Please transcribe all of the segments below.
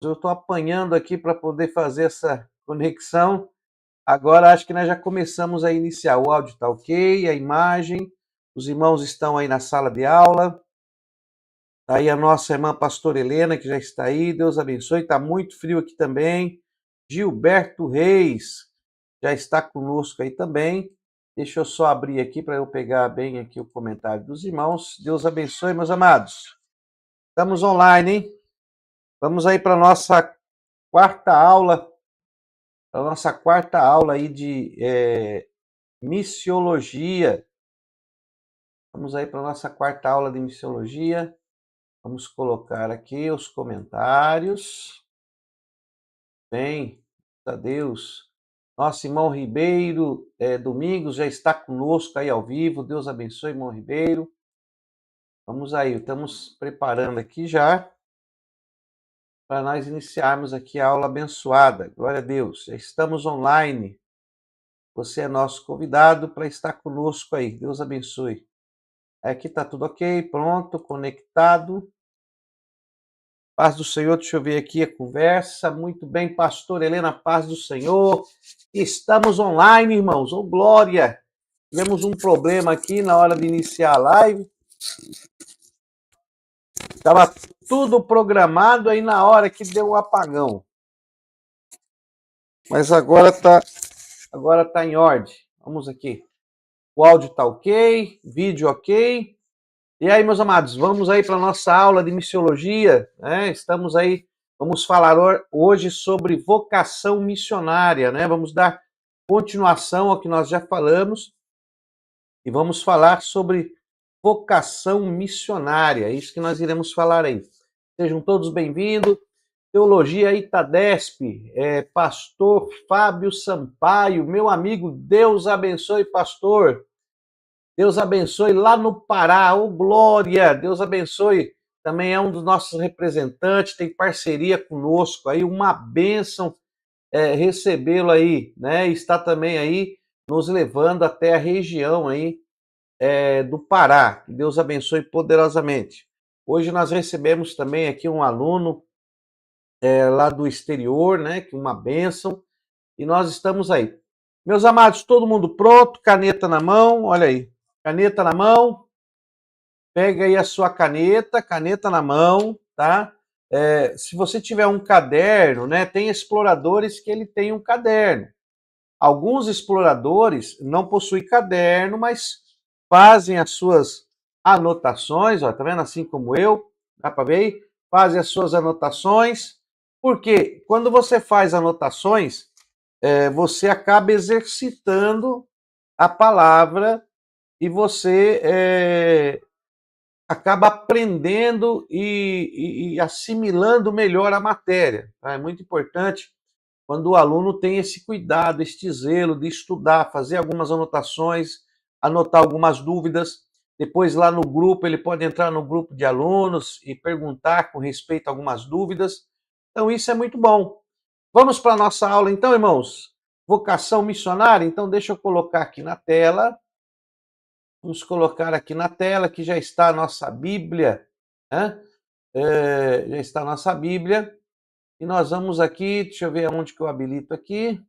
Eu estou apanhando aqui para poder fazer essa conexão. Agora acho que nós já começamos a iniciar. O áudio está ok, a imagem, os irmãos estão aí na sala de aula. Está aí a nossa irmã pastora Helena, que já está aí. Deus abençoe. Está muito frio aqui também. Gilberto Reis já está conosco aí também. Deixa eu só abrir aqui para eu pegar bem aqui o comentário dos irmãos. Deus abençoe, meus amados. Estamos online, hein? Vamos aí para a nossa quarta aula, aí de missiologia. Vamos aí para a nossa quarta aula de missiologia. Vamos colocar aqui os comentários. Bem, graças a Deus. Nosso irmão Ribeiro Domingos já está conosco aí ao vivo. Deus abençoe, irmão Ribeiro. Vamos aí, estamos preparando aqui já para nós iniciarmos aqui a aula abençoada. Glória a Deus. Já estamos online. Você é nosso convidado para estar conosco aí. Deus abençoe. Aqui está tudo ok, pronto, conectado. Paz do Senhor, deixa eu ver aqui a conversa. Muito bem, pastor Helena, paz do Senhor. Estamos online, irmãos. Oh, glória! Tivemos um problema aqui na hora de iniciar a live. Estava tudo programado aí na hora que deu um apagão. Mas agora tá em ordem. Vamos aqui. O áudio tá ok, vídeo ok. E aí, meus amados, vamos aí para a nossa aula de missiologia, né? Estamos aí, vamos falar hoje sobre vocação missionária, né? Vamos dar continuação ao que nós já falamos e vamos falar sobre vocação missionária, é isso que nós iremos falar aí. Sejam todos bem-vindos. Teologia Itadesp, pastor Fábio Sampaio, meu amigo, Deus abençoe, pastor. Deus abençoe lá no Pará, ô glória, Deus abençoe, também é um dos nossos representantes, tem parceria conosco aí, uma bênção recebê-lo aí, né, está também aí nos levando até a região aí do Pará, que Deus abençoe poderosamente. Hoje nós recebemos também aqui um aluno lá do exterior, né, que uma bênção, e nós estamos aí. Meus amados, todo mundo pronto, caneta na mão, olha aí, caneta na mão, pega aí a sua caneta na mão, tá? Se você tiver um caderno, né, tem exploradores que ele tem um caderno. Alguns exploradores não possuem caderno, mas fazem as suas anotações, ó, tá vendo? Assim como eu, dá para ver? Fazem as suas anotações, porque quando você faz anotações, você acaba exercitando a palavra e você acaba aprendendo e assimilando melhor a matéria. Tá? É muito importante quando o aluno tem esse cuidado, este zelo de estudar, fazer algumas anotações, anotar algumas dúvidas. Depois, lá no grupo, ele pode entrar no grupo de alunos e perguntar com respeito a algumas dúvidas. Então, isso é muito bom. Vamos para a nossa aula, então, irmãos? Vocação missionária? Então, deixa eu colocar aqui na tela. Vamos colocar aqui na tela que já está a nossa Bíblia, né? Já está a nossa Bíblia. E nós vamos aqui, deixa eu ver aonde que eu habilito aqui.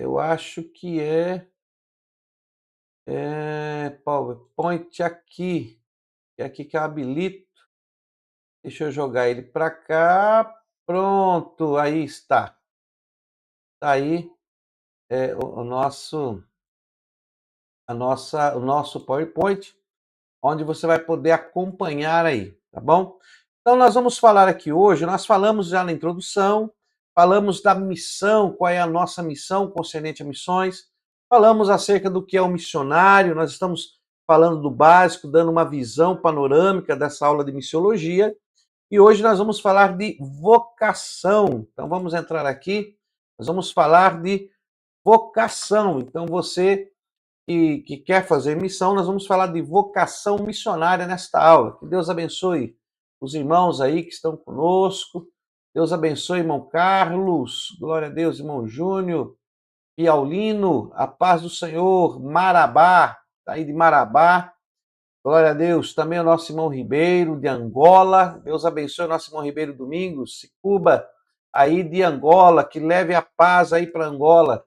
Eu acho que PowerPoint aqui. É aqui que eu habilito. Deixa eu jogar ele para cá. Pronto, aí está. Está aí o nosso PowerPoint, onde você vai poder acompanhar aí, tá bom? Então nós vamos falar aqui hoje, nós falamos já na introdução, falamos da missão, qual é a nossa missão concernente a missões, falamos acerca do que é o missionário, nós estamos falando do básico, dando uma visão panorâmica dessa aula de missiologia, e hoje nós vamos falar de vocação. Então vamos entrar aqui, nós vamos falar de vocação. Então você que quer fazer missão, nós vamos falar de vocação missionária nesta aula. Que Deus abençoe os irmãos aí que estão conosco. Deus abençoe, irmão Carlos. Glória a Deus, irmão Júnior. Piaulino, a paz do Senhor. Marabá, tá aí de Marabá. Glória a Deus. Também o nosso irmão Ribeiro, de Angola. Deus abençoe o nosso irmão Ribeiro Domingos, Cicuba, aí de Angola, que leve a paz aí para Angola.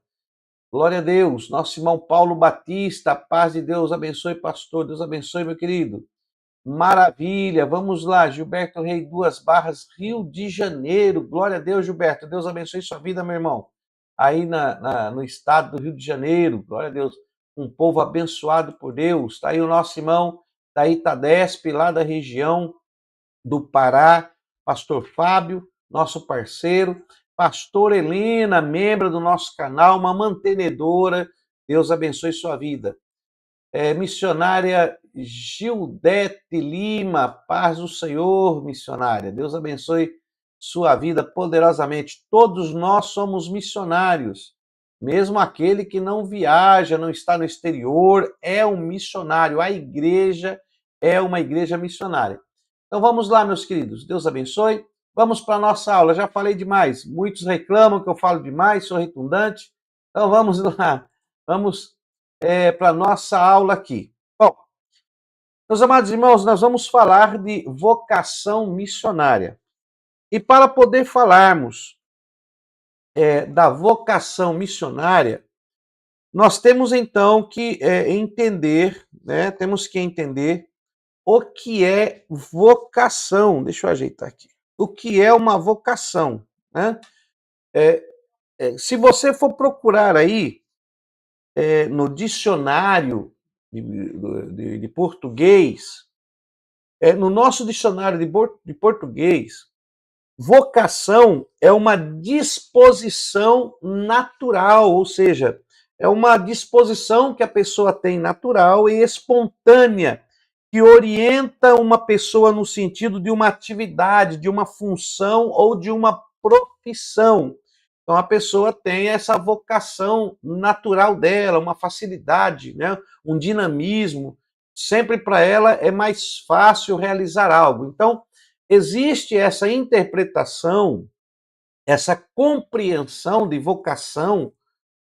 Glória a Deus. Nosso irmão Paulo Batista, a paz de Deus abençoe, pastor. Deus abençoe, meu querido. Maravilha. Vamos lá, Gilberto Rei, Duas Barras, Rio de Janeiro. Glória a Deus, Gilberto. Deus abençoe sua vida, meu irmão. Aí no estado do Rio de Janeiro. Glória a Deus. Um povo abençoado por Deus. Está aí o nosso irmão da Itadesp, lá da região do Pará, pastor Fábio, nosso parceiro, pastor Helena, membro do nosso canal, uma mantenedora. Deus abençoe sua vida. Missionária Gildete Lima, paz do Senhor, missionária. Deus abençoe sua vida poderosamente. Todos nós somos missionários. Mesmo aquele que não viaja, não está no exterior, é um missionário. A igreja é uma igreja missionária. Então vamos lá, meus queridos. Deus abençoe. Vamos para a nossa aula. Já falei demais. Muitos reclamam que eu falo demais, sou redundante. Então vamos lá. Vamos para a nossa aula aqui. Bom, meus amados irmãos, nós vamos falar de vocação missionária. E para poder falarmos da vocação missionária, nós temos então que entender, né? Temos que entender o que é vocação. Deixa eu ajeitar aqui. O que é uma vocação, né? Se você for procurar aí no dicionário de português, no nosso dicionário de português, vocação é uma disposição natural, ou seja, é uma disposição que a pessoa tem natural e espontânea, que orienta uma pessoa no sentido de uma atividade, de uma função ou de uma profissão. Então a pessoa tem essa vocação natural dela, uma facilidade, né? Um dinamismo. Sempre para ela é mais fácil realizar algo. Então, existe essa interpretação, essa compreensão de vocação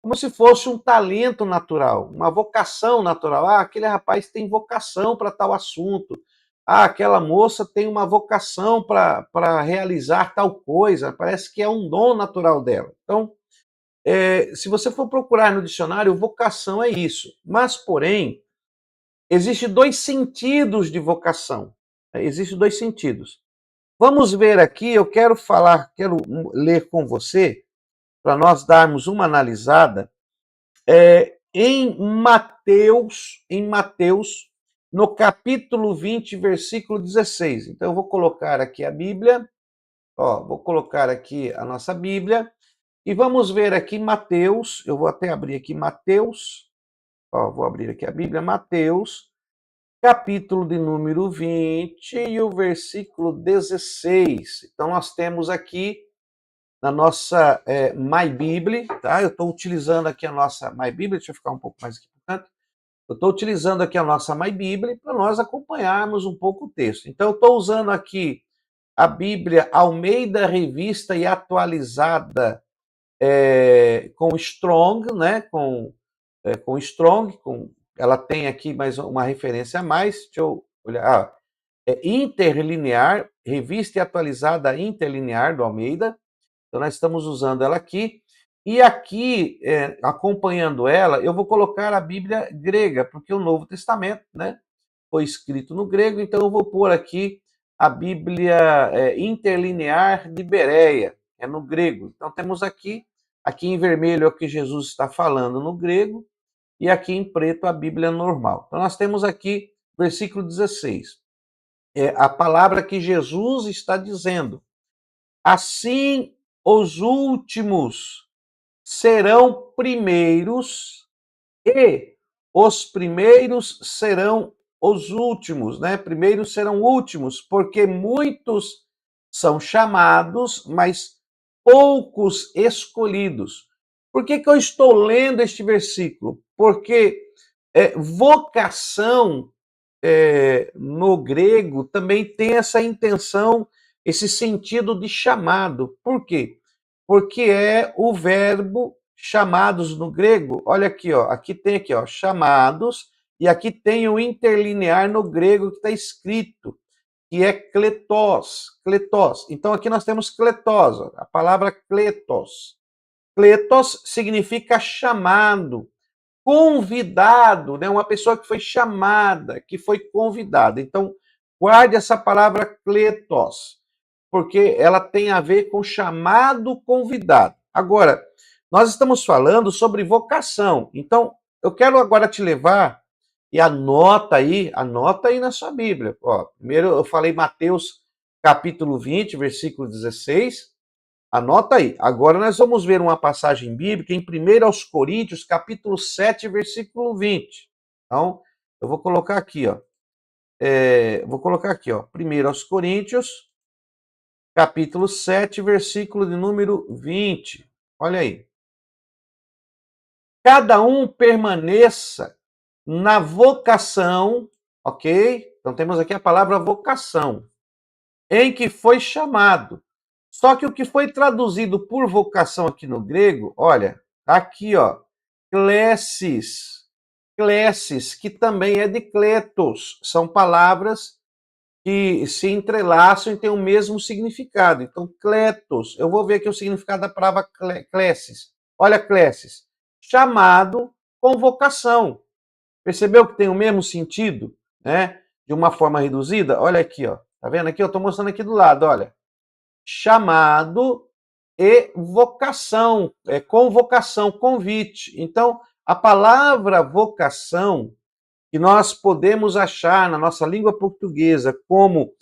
como se fosse um talento natural, uma vocação natural. Ah, aquele rapaz tem vocação para tal assunto. Ah, aquela moça tem uma vocação para realizar tal coisa. Parece que é um dom natural dela. Então, se você for procurar no dicionário, vocação é isso. Mas, porém, existem dois sentidos de vocação. Existem dois sentidos. Vamos ver aqui, eu quero ler com você, para nós darmos uma analisada, em Mateus, no capítulo 20, versículo 16. Então, eu vou colocar aqui a Bíblia, vou colocar aqui a nossa Bíblia, e vamos ver aqui Mateus, eu vou até abrir aqui Mateus, vou abrir aqui a Bíblia, Mateus, capítulo de número 20 e o versículo 16. Então, nós temos aqui na nossa MyBíblia, tá? Eu estou utilizando aqui a nossa MyBíblia, deixa eu ficar um pouco mais aqui, portanto. Eu estou utilizando aqui a nossa MyBíblia para nós acompanharmos um pouco o texto. Então, eu estou usando aqui a Bíblia Almeida Revista e Atualizada com Strong, né? Com Strong, ela tem aqui mais uma referência a mais. Deixa eu olhar. Interlinear, Revista e Atualizada Interlinear do Almeida. Então, nós estamos usando ela aqui. E aqui, acompanhando ela, eu vou colocar a Bíblia grega, porque o Novo Testamento, né, foi escrito no grego, então eu vou pôr aqui a Bíblia interlinear de Bereia, é no grego. Então temos aqui em vermelho é o que Jesus está falando no grego, e aqui em preto a Bíblia normal. Então nós temos aqui, versículo 16, a palavra que Jesus está dizendo. Assim, os últimos serão primeiros e os primeiros serão os últimos, né? Primeiros serão últimos, porque muitos são chamados, mas poucos escolhidos. Por que eu estou lendo este versículo? Porque vocação no grego também tem essa intenção, esse sentido de chamado. Por quê? Porque é o verbo chamados no grego. Olha aqui, aqui tem aqui, chamados, E aqui tem o interlinear no grego que está escrito, que é kletos, kletos. Então aqui nós temos kletos, a palavra kletos. Kletos significa chamado, convidado, né? Uma pessoa que foi chamada, que foi convidada. Então, guarde essa palavra kletos, porque ela tem a ver com chamado convidado. Agora, nós estamos falando sobre vocação. Então, eu quero agora te levar e anota aí na sua Bíblia. Ó, primeiro eu falei Mateus capítulo 20, versículo 16. Anota aí. Agora nós vamos ver uma passagem bíblica em 1 aos Coríntios, capítulo 7, versículo 20. Então, eu vou colocar aqui, ó. 1 aos Coríntios, capítulo 7, versículo de número 20. Olha aí. Cada um permaneça na vocação, ok? Então temos aqui a palavra vocação, em que foi chamado. Só que o que foi traduzido por vocação aqui no grego, olha, aqui, ó, klesis, klesis, que também é de kletos, são palavras que se entrelaçam e têm o mesmo significado. Então, kletos, eu vou ver aqui o significado da palavra klesis. Olha, klesis, chamado, convocação. Percebeu que tem o mesmo sentido, né? De uma forma reduzida? Olha aqui, ó. Tá vendo aqui? Eu estou mostrando aqui do lado, olha. Chamado e vocação, convocação, convite. Então, a palavra vocação, que nós podemos achar na nossa língua portuguesa como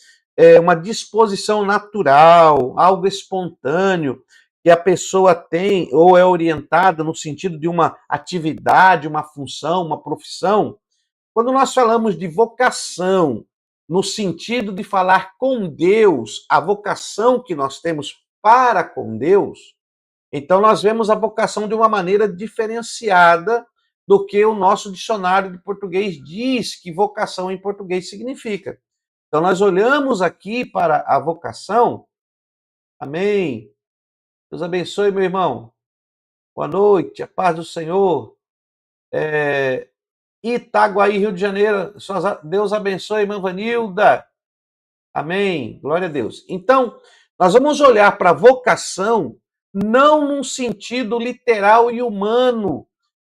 uma disposição natural, algo espontâneo, que a pessoa tem ou é orientada no sentido de uma atividade, uma função, uma profissão. Quando nós falamos de vocação, no sentido de falar com Deus, a vocação que nós temos para com Deus, então nós vemos a vocação de uma maneira diferenciada do que o nosso dicionário de português diz que vocação em português significa. Então nós olhamos aqui para a vocação. Amém. Deus abençoe, meu irmão. Boa noite, a paz do Senhor. Itaguaí, Rio de Janeiro. Deus abençoe, irmã Vanilda. Amém. Glória a Deus. Então, nós vamos olhar para a vocação não num sentido literal e humano,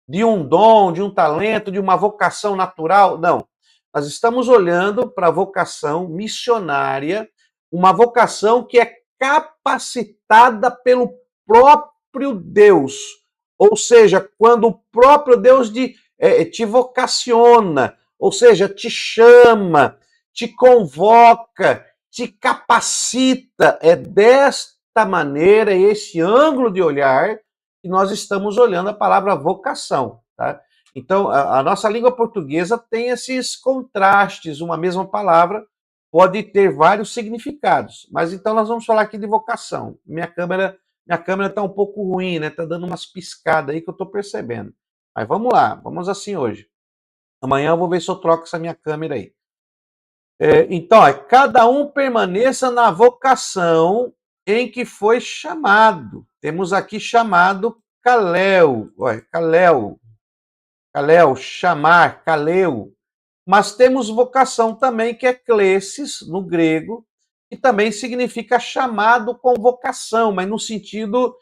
de um dom, de um talento, de uma vocação natural. Não. Nós estamos olhando para a vocação missionária, uma vocação que é capacitada pelo próprio Deus. Ou seja, quando o próprio Deus te vocaciona, ou seja, te chama, te convoca, te capacita. É desta maneira, esse ângulo de olhar, que nós estamos olhando a palavra vocação. Tá? Então, a nossa língua portuguesa tem esses contrastes, uma mesma palavra pode ter vários significados. Mas então nós vamos falar aqui de vocação. Minha câmera está um pouco ruim, né? Está dando umas piscadas aí que eu estou percebendo. Mas vamos lá, vamos assim hoje. Amanhã eu vou ver se eu troco essa minha câmera aí. Então, cada um permaneça na vocação em que foi chamado. Temos aqui chamado Kalel, Kalel, chamar, Kaleu. Mas temos vocação também, que é klesis, no grego, que também significa chamado, convocação, mas no sentido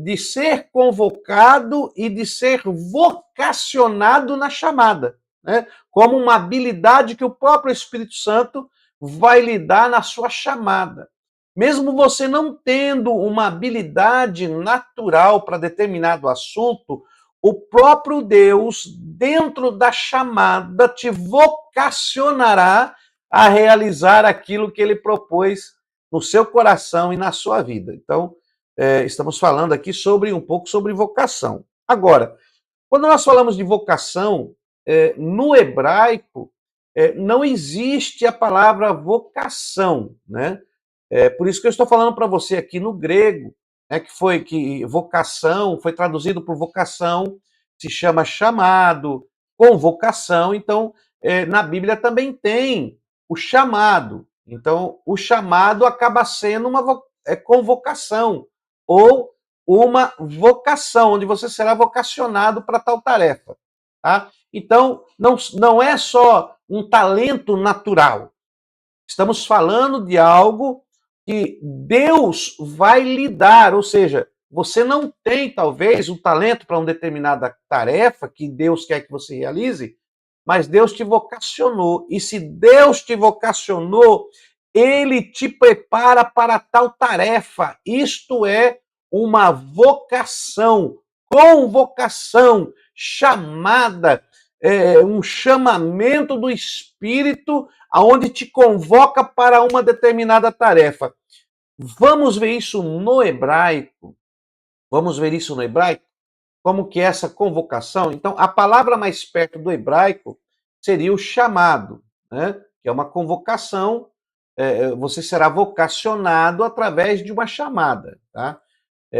de ser convocado e de ser vocacionado na chamada, né? Como uma habilidade que o próprio Espírito Santo vai lhe dar na sua chamada. Mesmo você não tendo uma habilidade natural para determinado assunto, o próprio Deus, dentro da chamada, te vocacionará a realizar aquilo que ele propôs no seu coração e na sua vida. Então, estamos falando aqui um pouco sobre vocação. Agora, quando nós falamos de vocação, no hebraico, não existe a palavra vocação, né? Por isso que eu estou falando para você aqui no grego, que vocação foi traduzido por vocação, se chama chamado, convocação. Então, na Bíblia também tem o chamado. Então, o chamado acaba sendo uma convocação ou uma vocação, onde você será vocacionado para tal tarefa. Tá? Então, não é só um talento natural. Estamos falando de algo que Deus vai lhe dar, ou seja, você não tem, talvez, um talento para uma determinada tarefa que Deus quer que você realize, mas Deus te vocacionou. E se Deus te vocacionou, Ele te prepara para tal tarefa. Isto é uma vocação, convocação, chamada, um chamamento do Espírito aonde te convoca para uma determinada tarefa. Vamos ver isso no hebraico. Vamos ver isso no hebraico? Como que é essa convocação? Então, a palavra mais perto do hebraico seria o chamado, né? Que é uma convocação, você será vocacionado através de uma chamada, tá?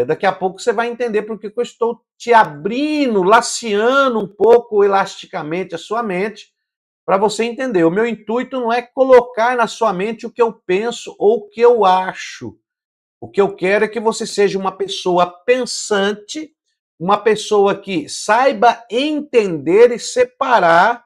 Daqui a pouco você vai entender porque que eu estou te abrindo, laceando um pouco elasticamente a sua mente, para você entender. O meu intuito não é colocar na sua mente o que eu penso ou o que eu acho. O que eu quero é que você seja uma pessoa pensante, uma pessoa que saiba entender e separar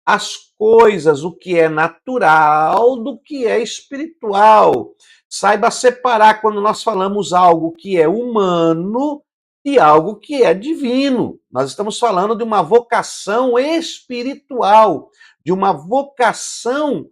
as coisas, o que é natural do que é espiritual. Saiba separar quando nós falamos algo que é humano de algo que é divino. Nós estamos falando de uma vocação espiritual, de uma vocação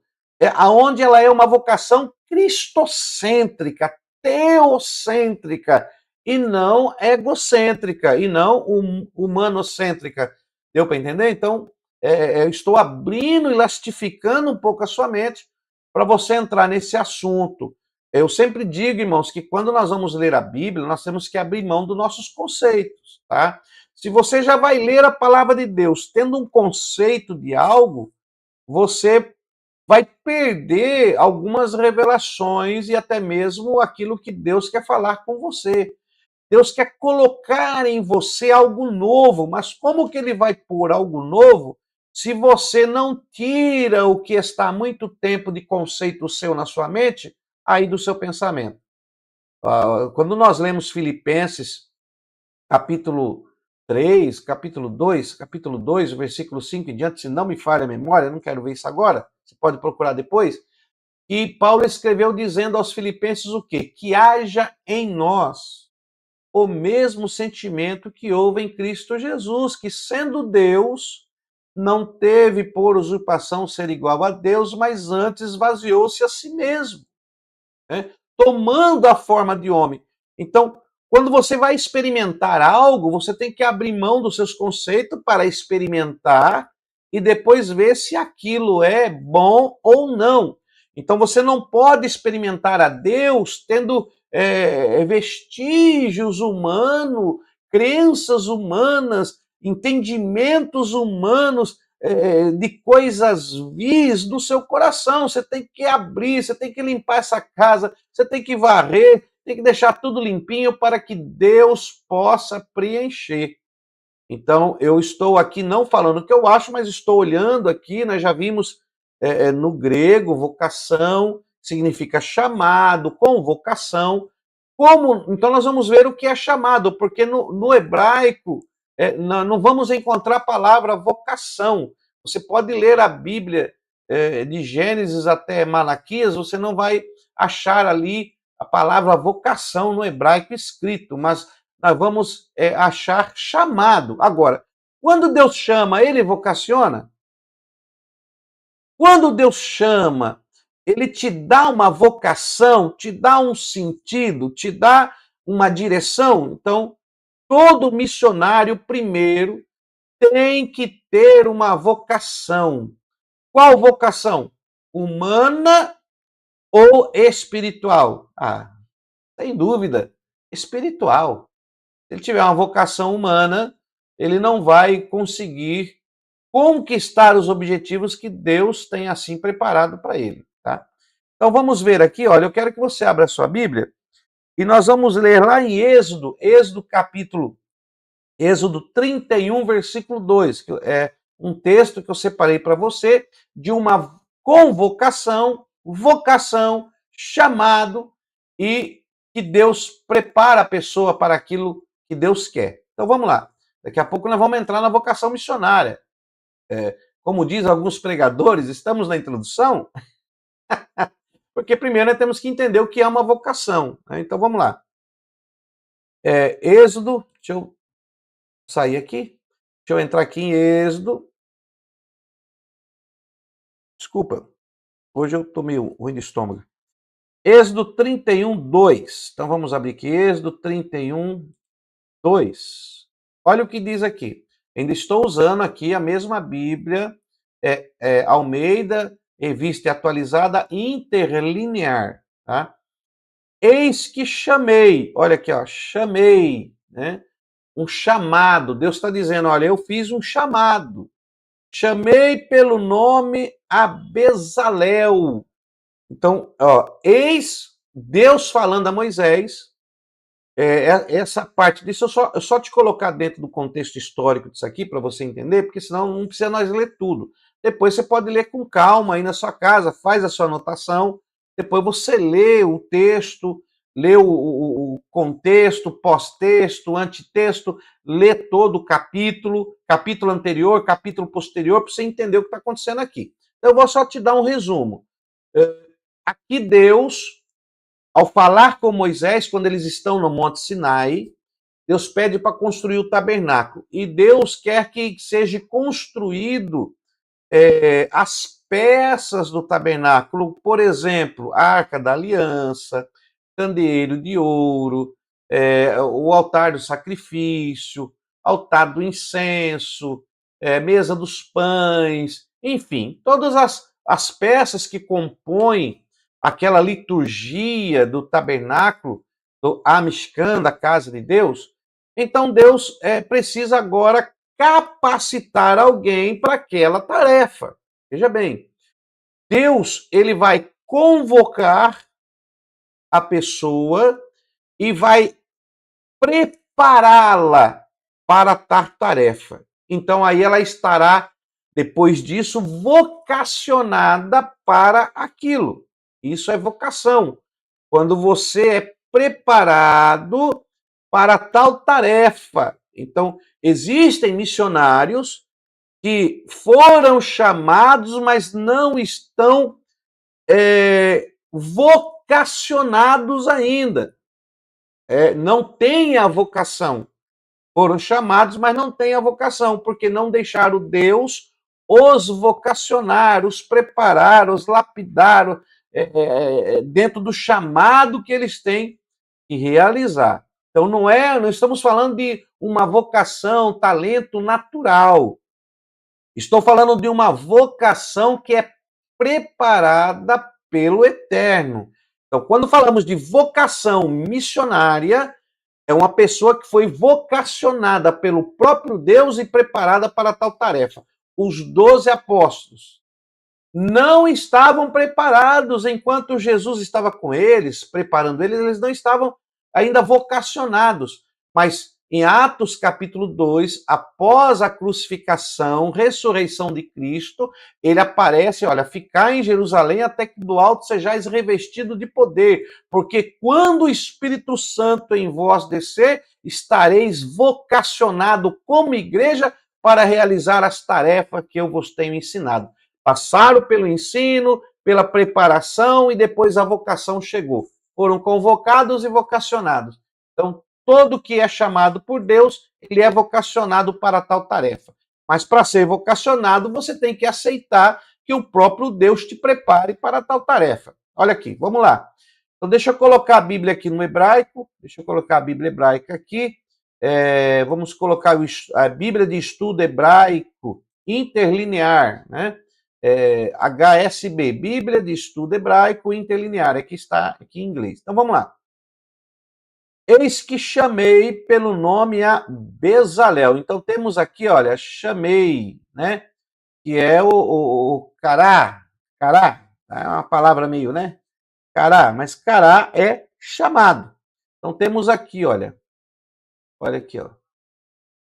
aonde ela é uma vocação cristocêntrica, teocêntrica e não egocêntrica e não humanocêntrica. Deu para entender? Então, eu estou abrindo, elastificando um pouco a sua mente para você entrar nesse assunto. Eu sempre digo, irmãos, que quando nós vamos ler a Bíblia, nós temos que abrir mão dos nossos conceitos, tá? Se você já vai ler a palavra de Deus tendo um conceito de algo, você vai perder algumas revelações e até mesmo aquilo que Deus quer falar com você. Deus quer colocar em você algo novo, mas como que ele vai pôr algo novo se você não tira o que está há muito tempo de conceito seu na sua mente, aí do seu pensamento? Quando nós lemos Filipenses, capítulo 3, capítulo 2, versículo 5 em diante, se não me falha a memória, eu não quero ver isso agora, você pode procurar depois, e Paulo escreveu dizendo aos filipenses o quê? Que haja em nós o mesmo sentimento que houve em Cristo Jesus, que sendo Deus, não teve por usurpação ser igual a Deus, mas antes esvaziou-se a si mesmo, né? Tomando a forma de homem. Então, quando você vai experimentar algo, você tem que abrir mão dos seus conceitos para experimentar e depois ver se aquilo é bom ou não. Então, você não pode experimentar a Deus tendo vestígios humanos, crenças humanas, entendimentos humanos, de coisas vis do seu coração. Você tem que abrir, você tem que limpar essa casa, você tem que varrer, tem que deixar tudo limpinho para que Deus possa preencher. Então, eu estou aqui não falando o que eu acho, mas estou olhando aqui, nós já vimos no grego, vocação significa chamado, convocação. Então, nós vamos ver o que é chamado, porque no hebraico não vamos encontrar a palavra vocação. Você pode ler a Bíblia de Gênesis até Malaquias, você não vai achar ali a palavra vocação no hebraico escrito, mas nós vamos achar chamado. Agora, quando Deus chama, ele vocaciona? Quando Deus chama, ele te dá uma vocação, te dá um sentido, te dá uma direção. Então, todo missionário, primeiro, tem que ter uma vocação. Qual vocação? Humana ou espiritual? Sem dúvida, espiritual. Se ele tiver uma vocação humana, ele não vai conseguir conquistar os objetivos que Deus tem assim preparado para ele, tá? Então vamos ver aqui, olha, eu quero que você abra a sua Bíblia e nós vamos ler lá em Êxodo 31, versículo 2, que é um texto que eu separei para você de uma convocação, vocação, chamado e que Deus prepara a pessoa para aquilo que Deus quer. Então vamos lá. Daqui a pouco nós vamos entrar na vocação missionária. como diz alguns pregadores, estamos na introdução, porque primeiro nós temos que entender o que é uma vocação, né? Então vamos lá. Êxodo, deixa eu sair aqui, deixa eu entrar aqui em Êxodo. Desculpa, hoje eu tô meio ruim de estômago. Êxodo 31, 2. Então vamos abrir aqui, Êxodo 31, 2. Olha o que diz aqui. Ainda estou usando aqui a mesma Bíblia, Almeida, revista atualizada interlinear, tá? Eis que chamei, olha aqui, ó, chamei, né? Um chamado. Deus está dizendo, olha, eu fiz um chamado. Chamei pelo nome a Bezalel. Então, ó, eis Deus falando a Moisés, essa parte disso, eu só te colocar dentro do contexto histórico disso aqui, para você entender, porque senão não precisa nós ler tudo. Depois você pode ler com calma aí na sua casa, faz a sua anotação, depois você lê o texto, lê o contexto, pós-texto, antitexto, lê todo o capítulo, capítulo anterior, capítulo posterior, para você entender o que está acontecendo aqui. Então, eu vou só te dar um resumo. Aqui Deus, ao falar com Moisés, quando eles estão no Monte Sinai, Deus pede para construir o tabernáculo. E Deus quer que seja construído as peças do tabernáculo, por exemplo, a Arca da Aliança, candeeiro de ouro, o altar do sacrifício, altar do incenso, mesa dos pães, enfim, todas as peças que compõem aquela liturgia do tabernáculo, do Amishkan, da casa de Deus. Então Deus precisa agora capacitar alguém para aquela tarefa. Veja bem, Deus ele vai convocar a pessoa e vai prepará-la para tal tarefa. Então aí ela estará, depois disso, vocacionada para aquilo. Isso é vocação. Quando você é preparado para tal tarefa. Então, existem missionários que foram chamados, mas não estão vocacionados ainda. Não têm a vocação. Foram chamados, mas não têm a vocação, porque não deixaram Deus os vocacionar, os preparar, os lapidar dentro do chamado que eles têm que realizar. Então não estamos falando de uma vocação, talento natural. Estou falando de uma vocação que é preparada pelo Eterno. Então, quando falamos de vocação missionária, é uma pessoa que foi vocacionada pelo próprio Deus e preparada para tal tarefa. Os 12 apóstolos não estavam preparados enquanto Jesus estava com eles, preparando eles não estavam ainda vocacionados. Mas em Atos capítulo 2, após a crucificação, ressurreição de Cristo, ele aparece, olha, ficar em Jerusalém até que do alto sejais revestido de poder, porque quando o Espírito Santo em vós descer, estareis vocacionado como igreja para realizar as tarefas que eu vos tenho ensinado. Passaram pelo ensino, pela preparação e depois a vocação chegou. Foram convocados e vocacionados. Então, todo que é chamado por Deus, ele é vocacionado para tal tarefa. Mas para ser vocacionado, você tem que aceitar que o próprio Deus te prepare para tal tarefa. Olha aqui, vamos lá. Então, deixa eu colocar a Bíblia aqui no hebraico. Deixa eu colocar a Bíblia hebraica aqui. Vamos colocar a Bíblia de Estudo Hebraico Interlinear, né? HSB, Bíblia de Estudo Hebraico Interlinear, aqui está, aqui em inglês. Então vamos lá. Eis que chamei pelo nome a Bezalel. Então temos aqui, olha, chamei, né? Que é o cará, cará, é uma palavra meio, né? Cará, mas cará é chamado. Então temos aqui, olha aqui, ó.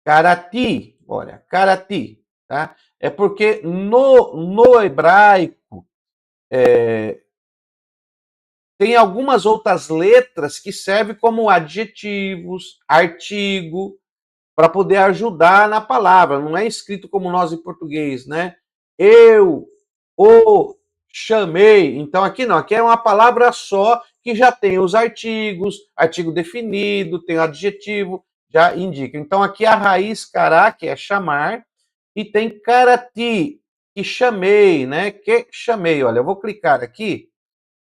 Carati, olha, carati, tá? É porque no hebraico tem algumas outras letras que servem como adjetivos, artigo, para poder ajudar na palavra. Não é escrito como nós em português, né? Eu o chamei. Então aqui não, aqui é uma palavra só que já tem os artigos, artigo definido, tem o adjetivo, já indica. Então aqui a raiz cará, que é chamar, e tem carati, que chamei, né? Que chamei. Olha, eu vou clicar aqui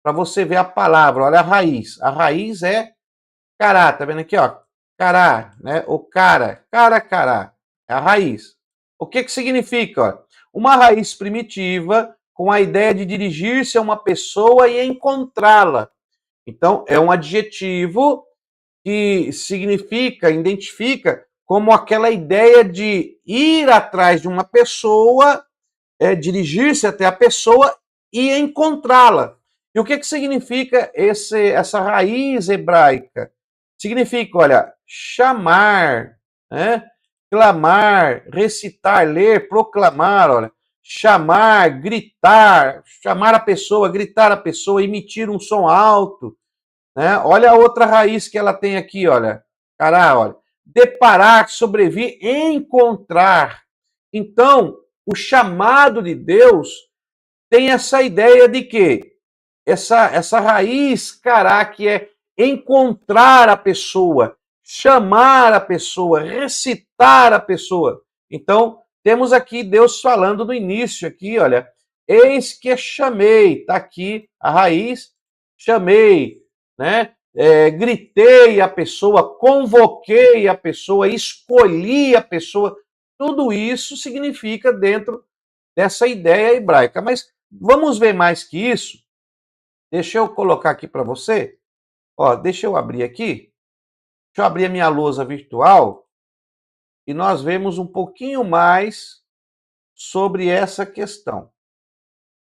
para você ver a palavra. Olha a raiz. A raiz é cará, tá vendo aqui, ó? Cará, né? O cará. É a raiz. O que que significa? Ó? Uma raiz primitiva com a ideia de dirigir-se a uma pessoa e encontrá-la. Então, é um adjetivo que significa, identifica como aquela ideia de ir atrás de uma pessoa, dirigir-se até a pessoa e encontrá-la. E o que que significa essa raiz hebraica? Significa, olha, chamar, né? Clamar, recitar, ler, proclamar, olha, chamar, gritar, chamar a pessoa, gritar a pessoa, emitir um som alto, né? Olha a outra raiz que ela tem aqui, olha, cará, olha, deparar, sobrevir, encontrar. Então, o chamado de Deus tem essa ideia de que essa raiz cará, que é encontrar a pessoa, chamar a pessoa, recitar a pessoa. Então, temos aqui Deus falando no início aqui, olha, eis que chamei, tá aqui a raiz, chamei, né? Gritei a pessoa, convoquei a pessoa, escolhi a pessoa. Tudo isso significa dentro dessa ideia hebraica. Mas vamos ver mais que isso. Deixa eu colocar aqui para você. Ó, deixa eu abrir aqui. Deixa eu abrir a minha lousa virtual e nós vemos um pouquinho mais sobre essa questão.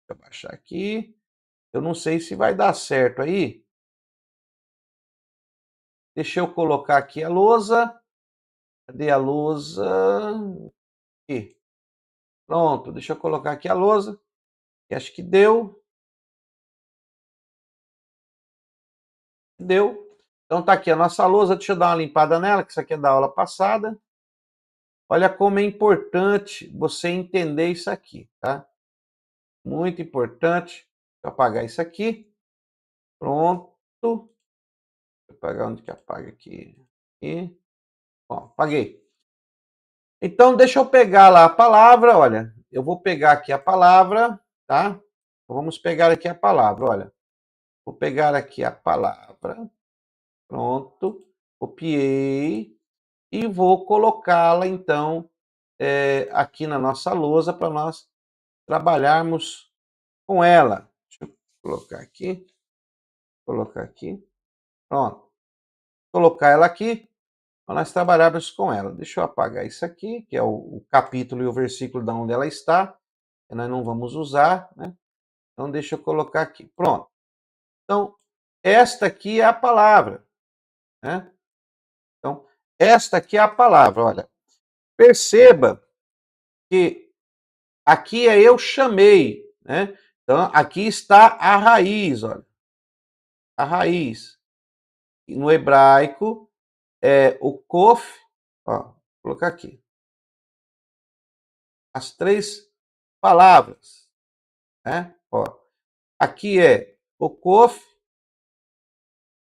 Deixa eu baixar aqui. Eu não sei se vai dar certo aí. Deixa eu colocar aqui a lousa. Cadê a lousa? Aqui. Pronto, deixa eu colocar aqui a lousa. Acho que deu. Deu. Então tá aqui a nossa lousa. Deixa eu dar uma limpada nela, que isso aqui é da aula passada. Olha como é importante você entender isso aqui, tá? Muito importante. Vou apagar isso aqui. Pronto. Vou apagar onde que apaga aqui. Aqui. Bom, apaguei. Então, deixa eu pegar lá a palavra, olha. Eu vou pegar aqui a palavra, tá? Vamos pegar aqui a palavra, olha. Vou pegar aqui a palavra. Pronto. Copiei. E vou colocá-la, então, aqui na nossa lousa para nós trabalharmos com ela. Deixa eu colocar aqui. Colocar aqui. Pronto. Colocar ela aqui para nós trabalharmos com ela. Deixa eu apagar isso aqui, que é o capítulo e o versículo de onde ela está, que nós não vamos usar, né? Então, deixa eu colocar aqui. Pronto. Então, esta aqui é a palavra, né? Então, esta aqui é a palavra, olha. Perceba que aqui é eu chamei, né? Então, aqui está a raiz, olha. A raiz. No hebraico, o kof, ó, vou colocar aqui. As três palavras, né? Ó, aqui é o kof,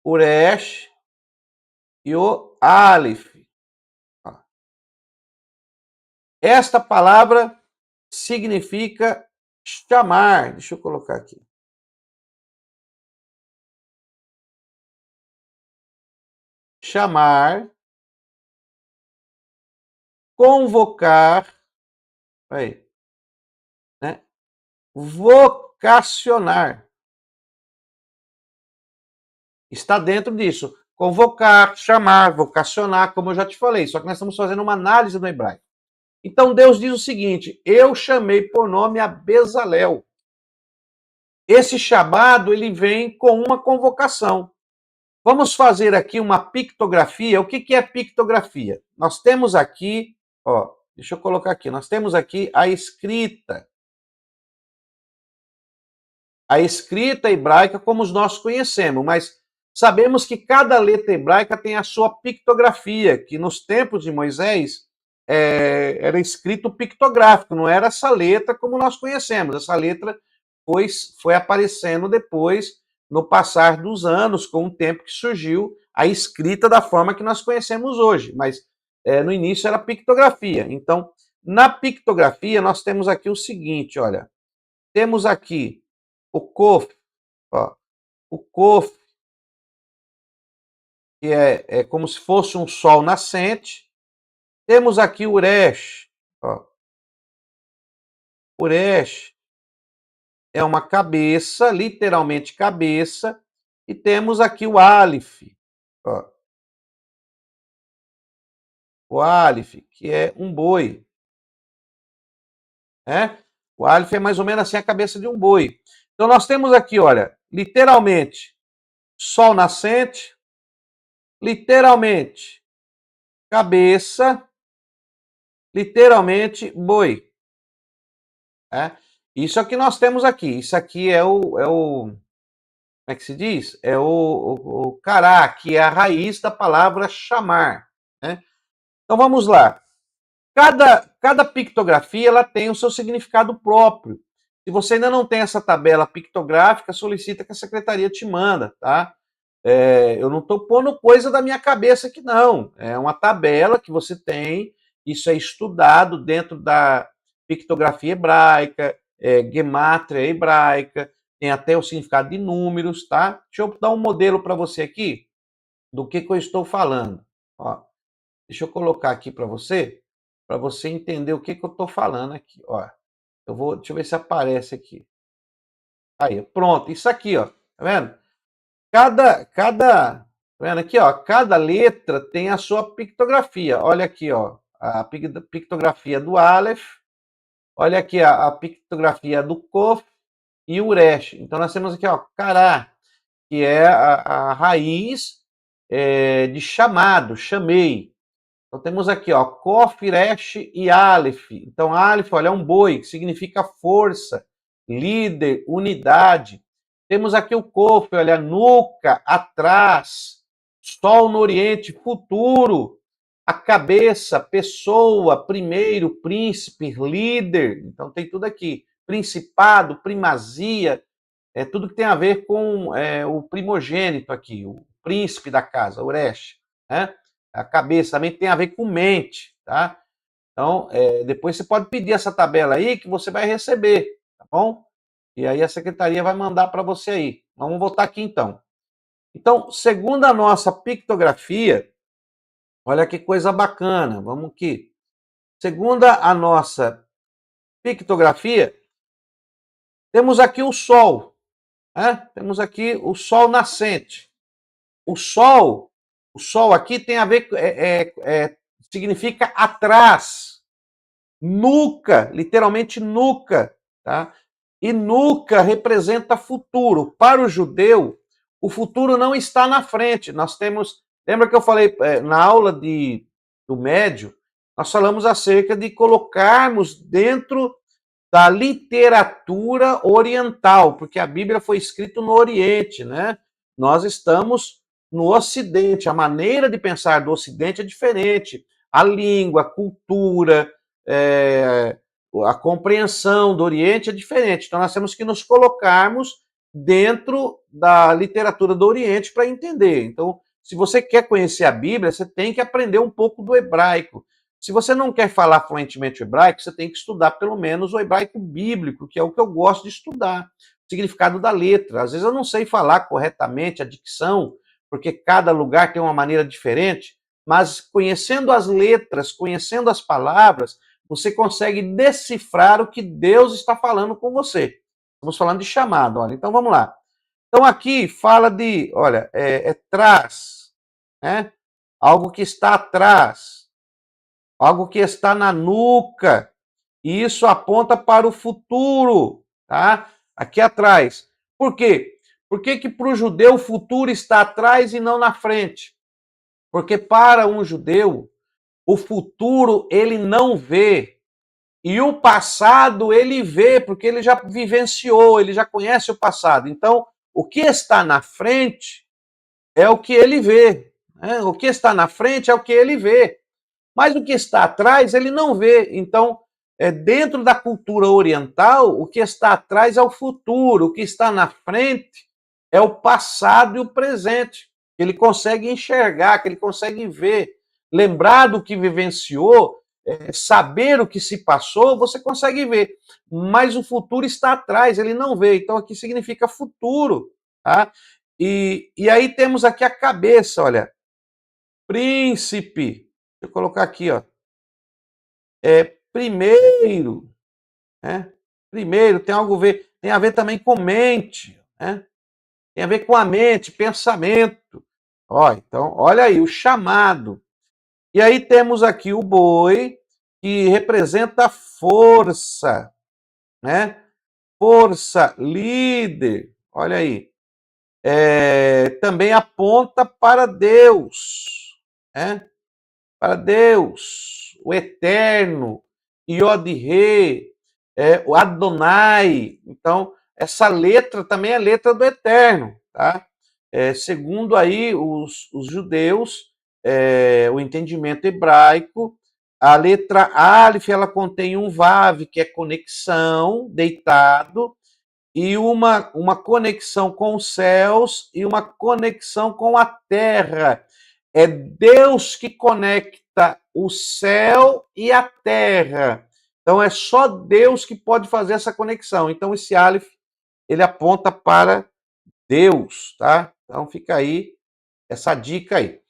o resh e o alif. Ó. Esta palavra significa chamar. Deixa eu colocar aqui. Chamar, convocar, aí, né? Vocacionar. Está dentro disso. Convocar, chamar, vocacionar, como eu já te falei. Só que nós estamos fazendo uma análise do hebraico. Então Deus diz o seguinte: eu chamei por nome a Bezalel. Esse chamado ele vem com uma convocação. Vamos fazer aqui uma pictografia. O que é pictografia? Nós temos aqui, ó, deixa eu colocar aqui, nós temos aqui a escrita. A escrita hebraica como nós conhecemos, mas Sabemos que cada letra hebraica tem a sua pictografia, que nos tempos de Moisés era escrito pictográfico, não era essa letra como nós conhecemos. Essa letra foi aparecendo depois, no passar dos anos, com o tempo que surgiu a escrita da forma que nós conhecemos hoje. Mas no início era pictografia. Então, na pictografia, nós temos aqui o seguinte, olha. Temos aqui o Kof, ó, o Kof, que é como se fosse um sol nascente. Temos aqui o Uresh, ó. Uresh é uma cabeça, literalmente cabeça, e temos aqui o Aleph, ó. O Aleph, que é um boi, né? O Aleph é mais ou menos assim a cabeça de um boi. Então nós temos aqui, olha, literalmente sol nascente, literalmente cabeça, literalmente boi. Isso é o que nós temos aqui. Isso aqui é o como é que se diz? É o cará, que é a raiz da palavra chamar. Né? Então vamos lá. Cada pictografia ela tem o seu significado próprio. Se você ainda não tem essa tabela pictográfica, solicita que a secretaria te manda, tá? Eu não estou pondo coisa da minha cabeça aqui, não. É uma tabela que você tem, isso é estudado dentro da pictografia hebraica, gemátria hebraica, tem até o significado de números, tá? Deixa eu dar um modelo para você aqui do que eu estou falando. Ó, deixa eu colocar aqui para você entender o que eu estou falando aqui. Ó, deixa eu ver se aparece aqui. Aí, pronto, isso aqui, ó, tá vendo? Tá vendo aqui, ó, cada letra tem a sua pictografia. Olha aqui, ó, a pictografia do Aleph, olha aqui a pictografia do Kof e o Uresh. Então nós temos aqui, ó, Kará, que é a raiz de chamado, chamei. Então temos aqui, ó, Kof, Resh e Aleph. Então Aleph, olha, é um boi, que significa força, líder, unidade. Temos aqui o Kof, olha, nuca, atrás, sol no oriente, futuro, a cabeça, pessoa, primeiro, príncipe, líder. Então tem tudo aqui. Principado, primazia, tudo que tem a ver com o primogênito aqui, o príncipe da casa, o Uresh, né? A cabeça também tem a ver com mente, tá? Então, depois você pode pedir essa tabela aí que você vai receber, tá bom? E aí a secretaria vai mandar para você aí. Vamos voltar aqui então. Então, segundo a nossa pictografia, olha que coisa bacana, vamos aqui. Segundo a nossa pictografia, temos aqui o Sol, né? Temos aqui o Sol nascente. O Sol aqui tem a ver, significa atrás, nuca, literalmente nuca, tá? E nuca representa futuro. Para o judeu, o futuro não está na frente. Nós temos, lembra que eu falei na aula do médio, nós falamos acerca de colocarmos dentro da literatura oriental, porque a Bíblia foi escrita no Oriente, né? Nós estamos no Ocidente, a maneira de pensar do Ocidente é diferente. A língua, a cultura, a compreensão do Oriente é diferente. Então nós temos que nos colocarmos dentro da literatura do Oriente para entender. Então, se você quer conhecer a Bíblia, você tem que aprender um pouco do hebraico. Se você não quer falar fluentemente o hebraico, você tem que estudar pelo menos o hebraico bíblico, que é o que eu gosto de estudar, o significado da letra. Às vezes eu não sei falar corretamente a dicção, porque cada lugar tem uma maneira diferente, mas conhecendo as letras, conhecendo as palavras, você consegue decifrar o que Deus está falando com você. Estamos falando de chamado, olha. Então vamos lá. Então aqui fala de, olha, trás, né? Algo que está atrás, algo que está na nuca, e isso aponta para o futuro, tá? Aqui atrás. Por quê? Por que para o judeu o futuro está atrás e não na frente? Porque para um judeu, o futuro ele não vê, e o passado ele vê, porque ele já vivenciou, ele já conhece o passado. Então, o que está na frente é o que ele vê. Né? O que está na frente é o que ele vê. Mas o que está atrás, ele não vê. Então, dentro da cultura oriental, o que está atrás é o futuro, o que está na frente é o passado e o presente. Ele consegue enxergar, que ele consegue ver, lembrar do que vivenciou, saber o que se passou, você consegue ver. Mas o futuro está atrás, ele não vê. Então, aqui significa futuro. Tá? E aí temos aqui a cabeça, olha. Príncipe. Deixa eu colocar aqui, ó. Primeiro, né? Primeiro tem algo a ver, tem a ver também com mente, né? Tem a ver com a mente, pensamento. Ó, então, olha aí o chamado. E aí temos aqui o boi, que representa a força, né? Força, líder. Olha aí. Também aponta para Deus, né? Para Deus, o Eterno, Iod-Ré, o Adonai. Então, essa letra também é letra do Eterno, tá? Segundo aí os judeus, o entendimento hebraico, a letra Aleph, ela contém um Vav, que é conexão, deitado, e uma conexão com os céus e uma conexão com a terra. É Deus que conecta o céu e a terra. Então é só Deus que pode fazer essa conexão. Então esse Aleph, ele aponta para Deus, tá? Então fica aí essa dica aí.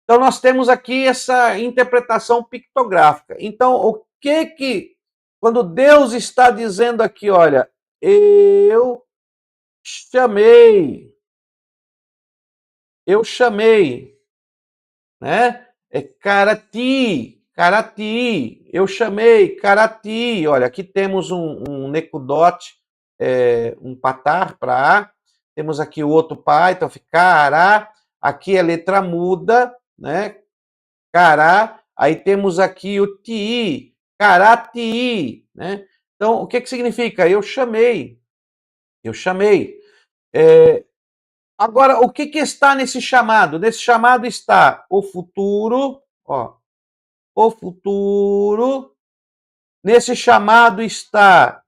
Então nós temos aqui essa interpretação pictográfica. Então o que quando Deus está dizendo aqui, olha, eu chamei, eu chamei, né? É Karati, Karati, eu chamei, Karati. Olha, aqui temos um Nekudot, um patar para A, temos aqui o outro pai, então fica Kará, aqui é letra muda, né? Kará, aí temos aqui o Ti, Karati, né? Então, o que significa? Eu chamei, eu chamei. Agora, o que está nesse chamado? Nesse chamado está o futuro, ó, o futuro. Nesse chamado está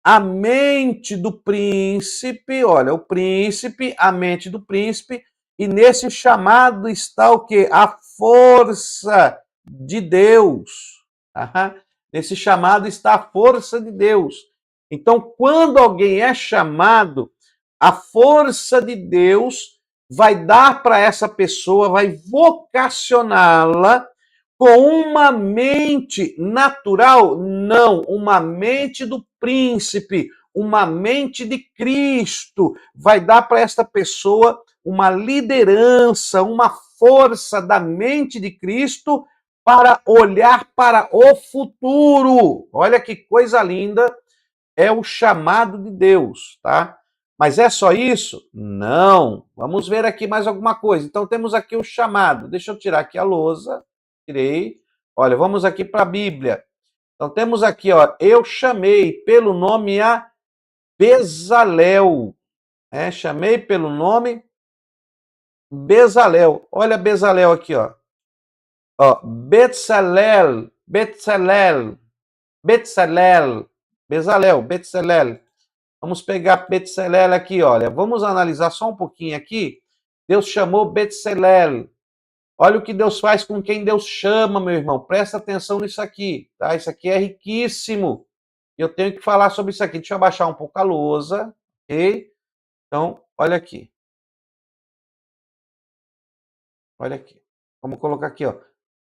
a mente do príncipe, olha, o príncipe, a mente do príncipe, e nesse chamado está o quê? A força de Deus. Tá? Nesse chamado está a força de Deus. Então, quando alguém é chamado, a força de Deus vai dar para essa pessoa, vai vocacioná-la com uma mente natural? Não, uma mente do príncipe, uma mente de Cristo. Vai dar para esta pessoa uma liderança, uma força da mente de Cristo para olhar para o futuro. Olha que coisa linda, é o chamado de Deus, tá? Mas é só isso? Não. Vamos ver aqui mais alguma coisa. Então temos aqui o chamado. Deixa eu tirar aqui a lousa. Tirei. Olha, vamos aqui para a Bíblia. Então temos aqui, ó, eu chamei pelo nome a Bezalel. Chamei pelo nome Bezalel. Olha Bezalel aqui, ó. Betzalel, Betzalel, Betzalel, Bezalel, Betzalel. Vamos pegar Betzalel aqui, olha. Vamos analisar só um pouquinho aqui. Deus chamou Betzalel. Olha o que Deus faz com quem Deus chama, meu irmão. Presta atenção nisso aqui, tá? Isso aqui é riquíssimo. Eu tenho que falar sobre isso aqui. Deixa eu abaixar um pouco a lousa, ok? Então, olha aqui. Olha aqui. Vamos colocar aqui, ó.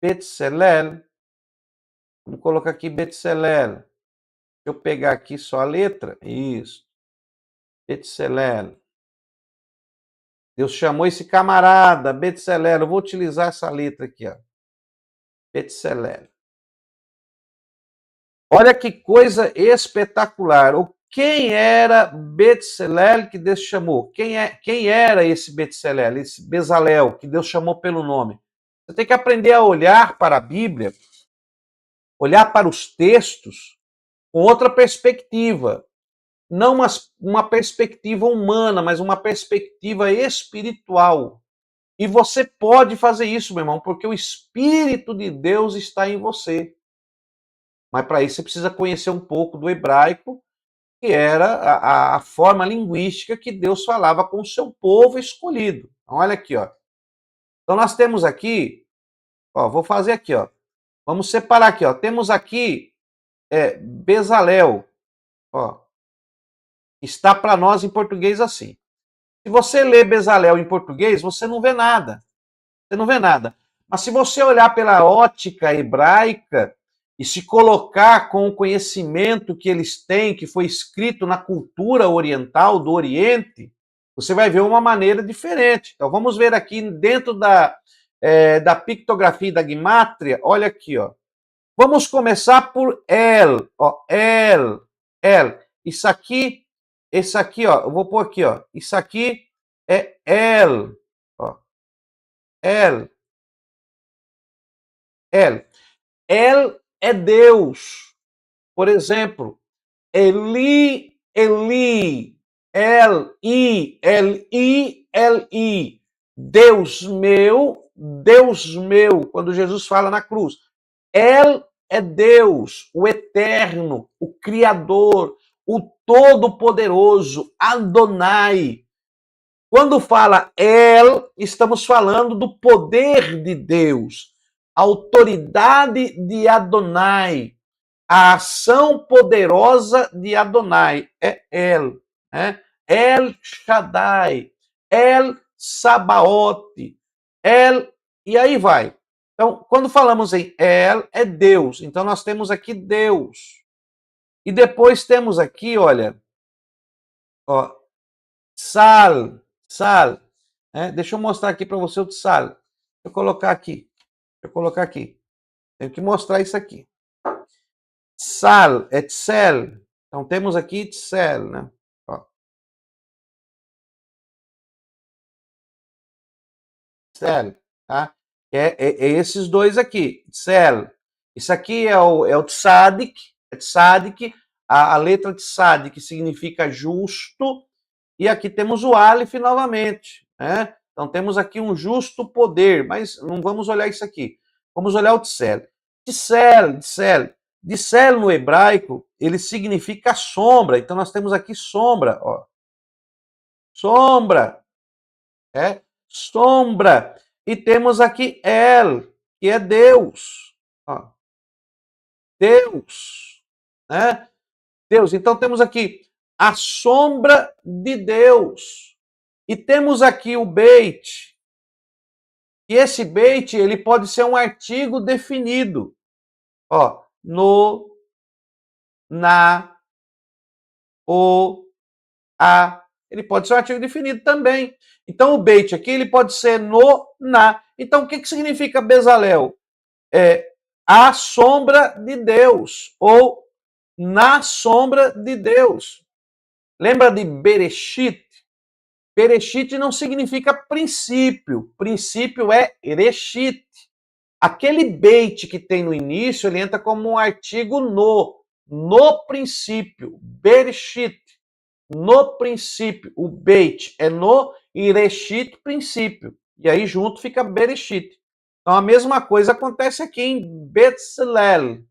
Betzalel. Vamos colocar aqui Betzalel. Deixa eu pegar aqui só a letra. Isso. Betzalel. Deus chamou esse camarada, Betzalel. Eu vou utilizar essa letra aqui, ó. Betzalel. Olha que coisa espetacular. Quem era Betzalel que Deus chamou? Quem era esse Betzalel, esse Bezalel, que Deus chamou pelo nome? Você tem que aprender a olhar para a Bíblia, olhar para os textos com outra perspectiva. Não uma perspectiva humana, mas uma perspectiva espiritual. E você pode fazer isso, meu irmão, porque o Espírito de Deus está em você. Mas para isso você precisa conhecer um pouco do hebraico, que era a forma linguística que Deus falava com o seu povo escolhido. Então, olha aqui, ó. Então nós temos aqui, ó, vou fazer aqui, ó. Vamos separar aqui, ó. Temos aqui Bezalel, ó. Está para nós em português assim. Se você lê Bezalel em português, você não vê nada. Você não vê nada. Mas se você olhar pela ótica hebraica e se colocar com o conhecimento que eles têm, que foi escrito na cultura oriental do Oriente, você vai ver uma maneira diferente. Então vamos ver aqui dentro da pictografia da Gimátria, olha aqui, ó. Vamos começar por El, ó, El. Isso aqui, esse aqui, ó, eu vou pôr aqui, ó. Isso aqui é El, ó. El. El é Deus. Por exemplo, Eli, Eli, Eli. Deus meu, quando Jesus fala na cruz. El é Deus, o eterno, o criador, o todo-poderoso, Adonai. Quando fala El, estamos falando do poder de Deus, a autoridade de Adonai, a ação poderosa de Adonai é El, né? El Shaddai, El Sabaote, El, e aí vai. Então, quando falamos em El, é Deus. Então, nós temos aqui Deus. E depois temos aqui, olha, ó, Sal. Deixa eu mostrar aqui para você o Tsal. Deixa eu colocar aqui. Tenho que mostrar isso aqui. Tsal é Tsel. Então temos aqui Tsel, né? Ó. Tsel, tá? É esses dois aqui. Tsel. Isso aqui é o Tzadik. É Tzadik. A letra Tzadik significa justo. E aqui temos o Aleph novamente, né? Então temos aqui um justo poder, mas não vamos olhar isso aqui. Vamos olhar o Tsel. Tsel no hebraico, ele significa sombra. Então nós temos aqui sombra, ó. Sombra, sombra. E temos aqui El, que é Deus. Ó. Deus, né? Deus. Então temos aqui a sombra de Deus. E temos aqui o Beit. E esse Beit, ele pode ser um artigo definido. Ó, no, na, o, a. Ele pode ser um artigo definido também. Então o Beit aqui, ele pode ser no, na. Então o que significa Bezalel? É a sombra de Deus, ou na sombra de Deus. Lembra de Bereshit? Bereshit não significa princípio. Princípio é Ereshit. Aquele beit que tem no início, ele entra como um artigo no princípio. Bereshit. No princípio. O beit é no e Ereshit, princípio. E aí junto fica Bereshit. Então a mesma coisa acontece aqui em Betzalel.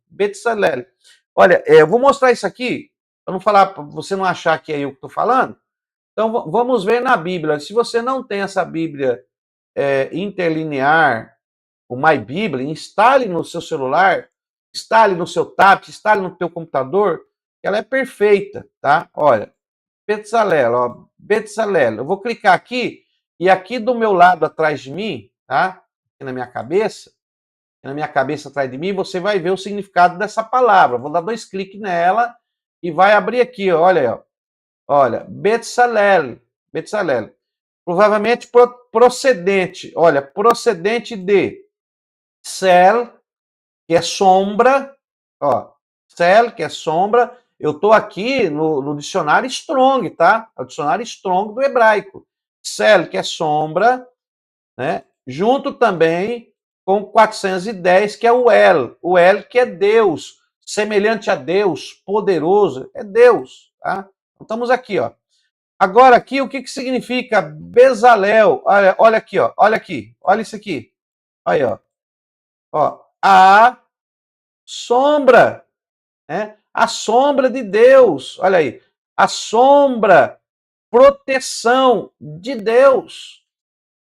Olha, eu vou mostrar isso aqui, para não falar, para você não achar que é eu que estou falando. Então vamos ver na Bíblia. Se você não tem essa Bíblia interlinear, o My Bíblia, instale no seu celular, instale no seu tablet, instale no teu computador, ela é perfeita, tá? Olha, Betzalel. Eu vou clicar aqui e aqui do meu lado atrás de mim, tá? Aqui na minha cabeça atrás de mim, você vai ver o significado dessa palavra. Vou dar 2 cliques nela e vai abrir aqui, olha aí, ó. Olha, Betzalel. Provavelmente procedente. Olha, procedente de Tsel, que é sombra. Ó, Tsel, que é sombra. Eu estou aqui no dicionário Strong, tá? É o dicionário Strong do hebraico. Tsel, que é sombra, né? Junto também com 410, que é o El, que é Deus, semelhante a Deus, poderoso, é Deus, tá? Então estamos aqui, ó. Agora aqui, o que que significa Bezalel? Olha aqui, ó. Olha aqui. Olha isso aqui. Aí, ó. Ó. A sombra, né? A sombra de Deus. Olha aí. A sombra, proteção de Deus.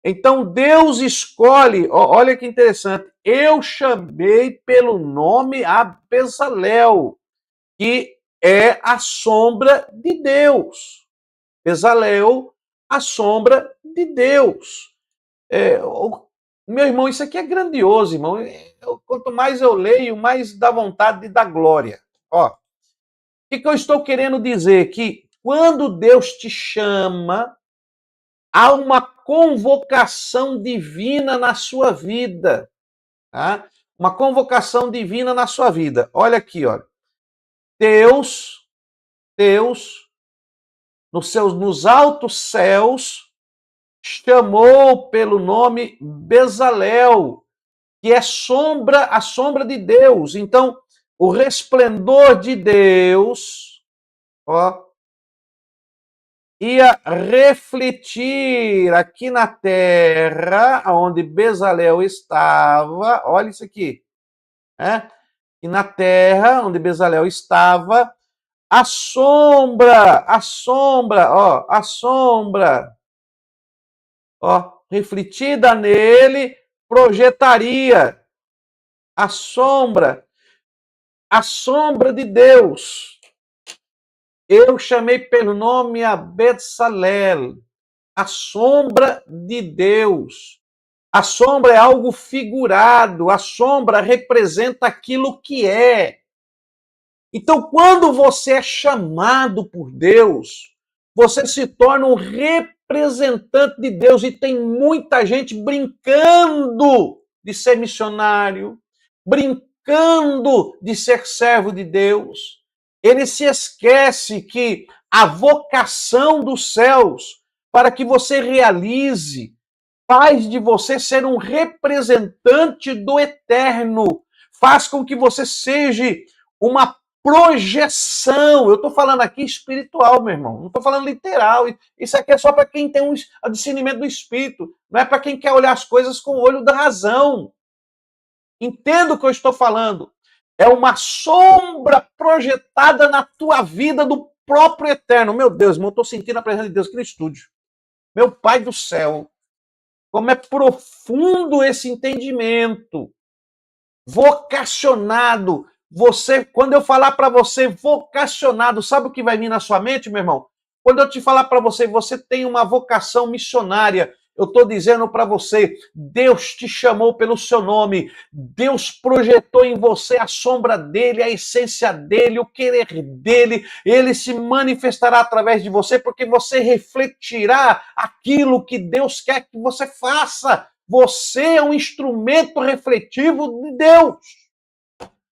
Então Deus escolhe, olha que interessante. Eu chamei pelo nome a Bezalel, que é a sombra de Deus. Bezalel, a sombra de Deus. Meu irmão, isso aqui é grandioso, irmão. Quanto mais eu leio, mais dá vontade de dar glória. Ó, o que eu estou querendo dizer? Que quando Deus te chama, há uma convocação divina na sua vida. Tá? Uma convocação divina na sua vida. Olha aqui, olha. Deus, nos altos céus, chamou pelo nome Bezalel, que é sombra, a sombra de Deus. Então, o resplendor de Deus, ó, ia refletir aqui na terra, onde Bezalel estava. Olha isso aqui, né? E na terra, onde Bezalel estava, ó, refletida nele, projetaria a sombra de Deus. Eu chamei pelo nome a Bezalel, a sombra de Deus. A sombra é algo figurado, a sombra representa aquilo que é. Então, quando você é chamado por Deus, você se torna um representante de Deus e tem muita gente brincando de ser missionário, brincando de ser servo de Deus. Ele se esquece que a vocação dos céus para que você realize faz de você ser um representante do eterno, faz com que você seja uma projeção. Eu estou falando aqui espiritual, meu irmão, não estou falando literal. Isso aqui é só para quem tem um discernimento do espírito, não é para quem quer olhar as coisas com o olho da razão. Entenda o que eu estou falando. É uma sombra projetada na tua vida do próprio eterno. Meu Deus, irmão, eu estou sentindo a presença de Deus aqui no estúdio. Meu Pai do céu, como é profundo esse entendimento. Vocacionado. Você, quando eu falar para você vocacionado, sabe o que vai vir na sua mente, meu irmão? Quando eu te falar para você, você tem uma vocação missionária. Eu estou dizendo para você, Deus te chamou pelo seu nome, Deus projetou em você a sombra dele, a essência dele, o querer dele, ele se manifestará através de você, porque você refletirá aquilo que Deus quer que você faça. Você é um instrumento refletivo de Deus.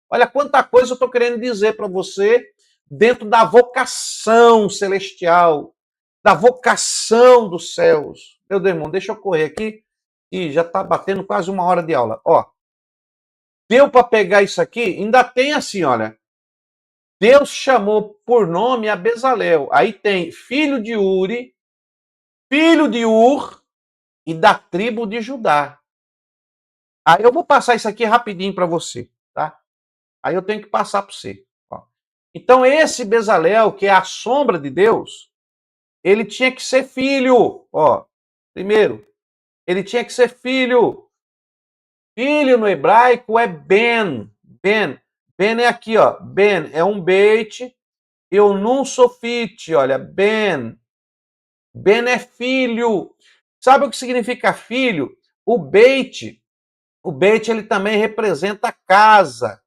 Olha quanta coisa eu estou querendo dizer para você dentro da vocação celestial, da vocação dos céus. Meu Deus, irmão, deixa eu correr aqui e já está batendo quase 1 hora de aula. Ó, deu para pegar isso aqui? Ainda tem assim, olha. Deus chamou por nome a Bezalel. Aí tem filho de Uri, filho de Ur e da tribo de Judá. Aí eu vou passar isso aqui rapidinho para você, tá? Aí eu tenho que passar para você. Ó. Então esse Bezalel, que é a sombra de Deus, ele tinha que ser filho. Ó, primeiro, ele tinha que ser filho. Filho no hebraico é Ben. Ben. Ben é aqui, ó. Ben é um beit. Eu não sou fit, olha. Ben. Ben é filho. Sabe o que significa filho? O beit ele também representa casa.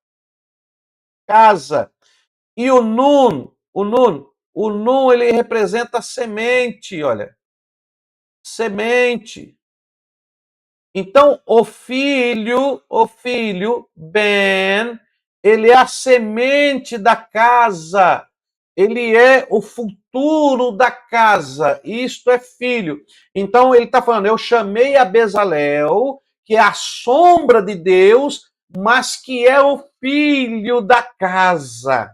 Casa. E o nun ele representa semente, olha. Semente. Então, o filho, Ben, ele é a semente da casa. Ele é o futuro da casa. Isto é filho. Então, ele está falando, eu chamei a Bezalel, que é a sombra de Deus, mas que é o filho da casa.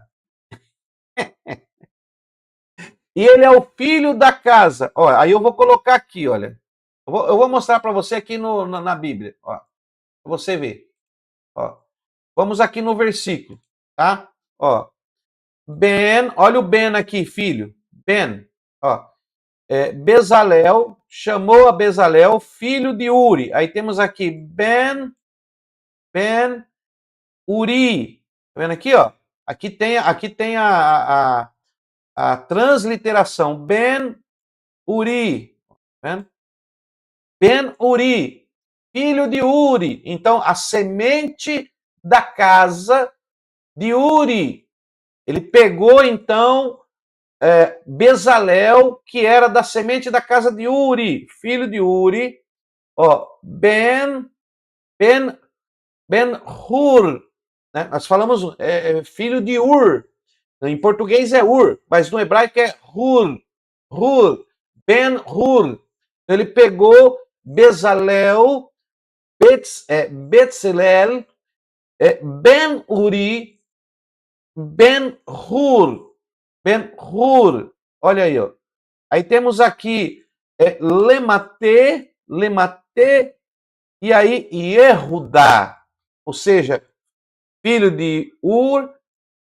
E ele é o filho da casa. Ó, aí eu vou colocar aqui, olha. Eu vou mostrar para você aqui na Bíblia, ó. Pra você ver. Ó. Vamos aqui no versículo, tá? Ó. Ben, olha o Ben aqui, filho. Ben, ó. Bezalel, chamou a Bezalel, filho de Uri. Aí temos aqui Ben, Uri. Tá vendo aqui, ó? Aqui tem a transliteração. Ben, Uri. Tá vendo? Ben Uri, filho de Uri. Então, a semente da casa de Uri. Ele pegou, então, Bezalel, que era da semente da casa de Uri, filho de Uri. Ó, Ben Hur. Né? Nós falamos filho de Ur. Em português é Ur, mas no hebraico é Hur. Hur. Ben Hur. Ele pegou Bezalel, Betzalel, Ben Uri, Ben Hur. Ben Hur. Olha aí, ó. Aí temos aqui Lemate, e aí Yehudá. Ou seja, filho de Ur,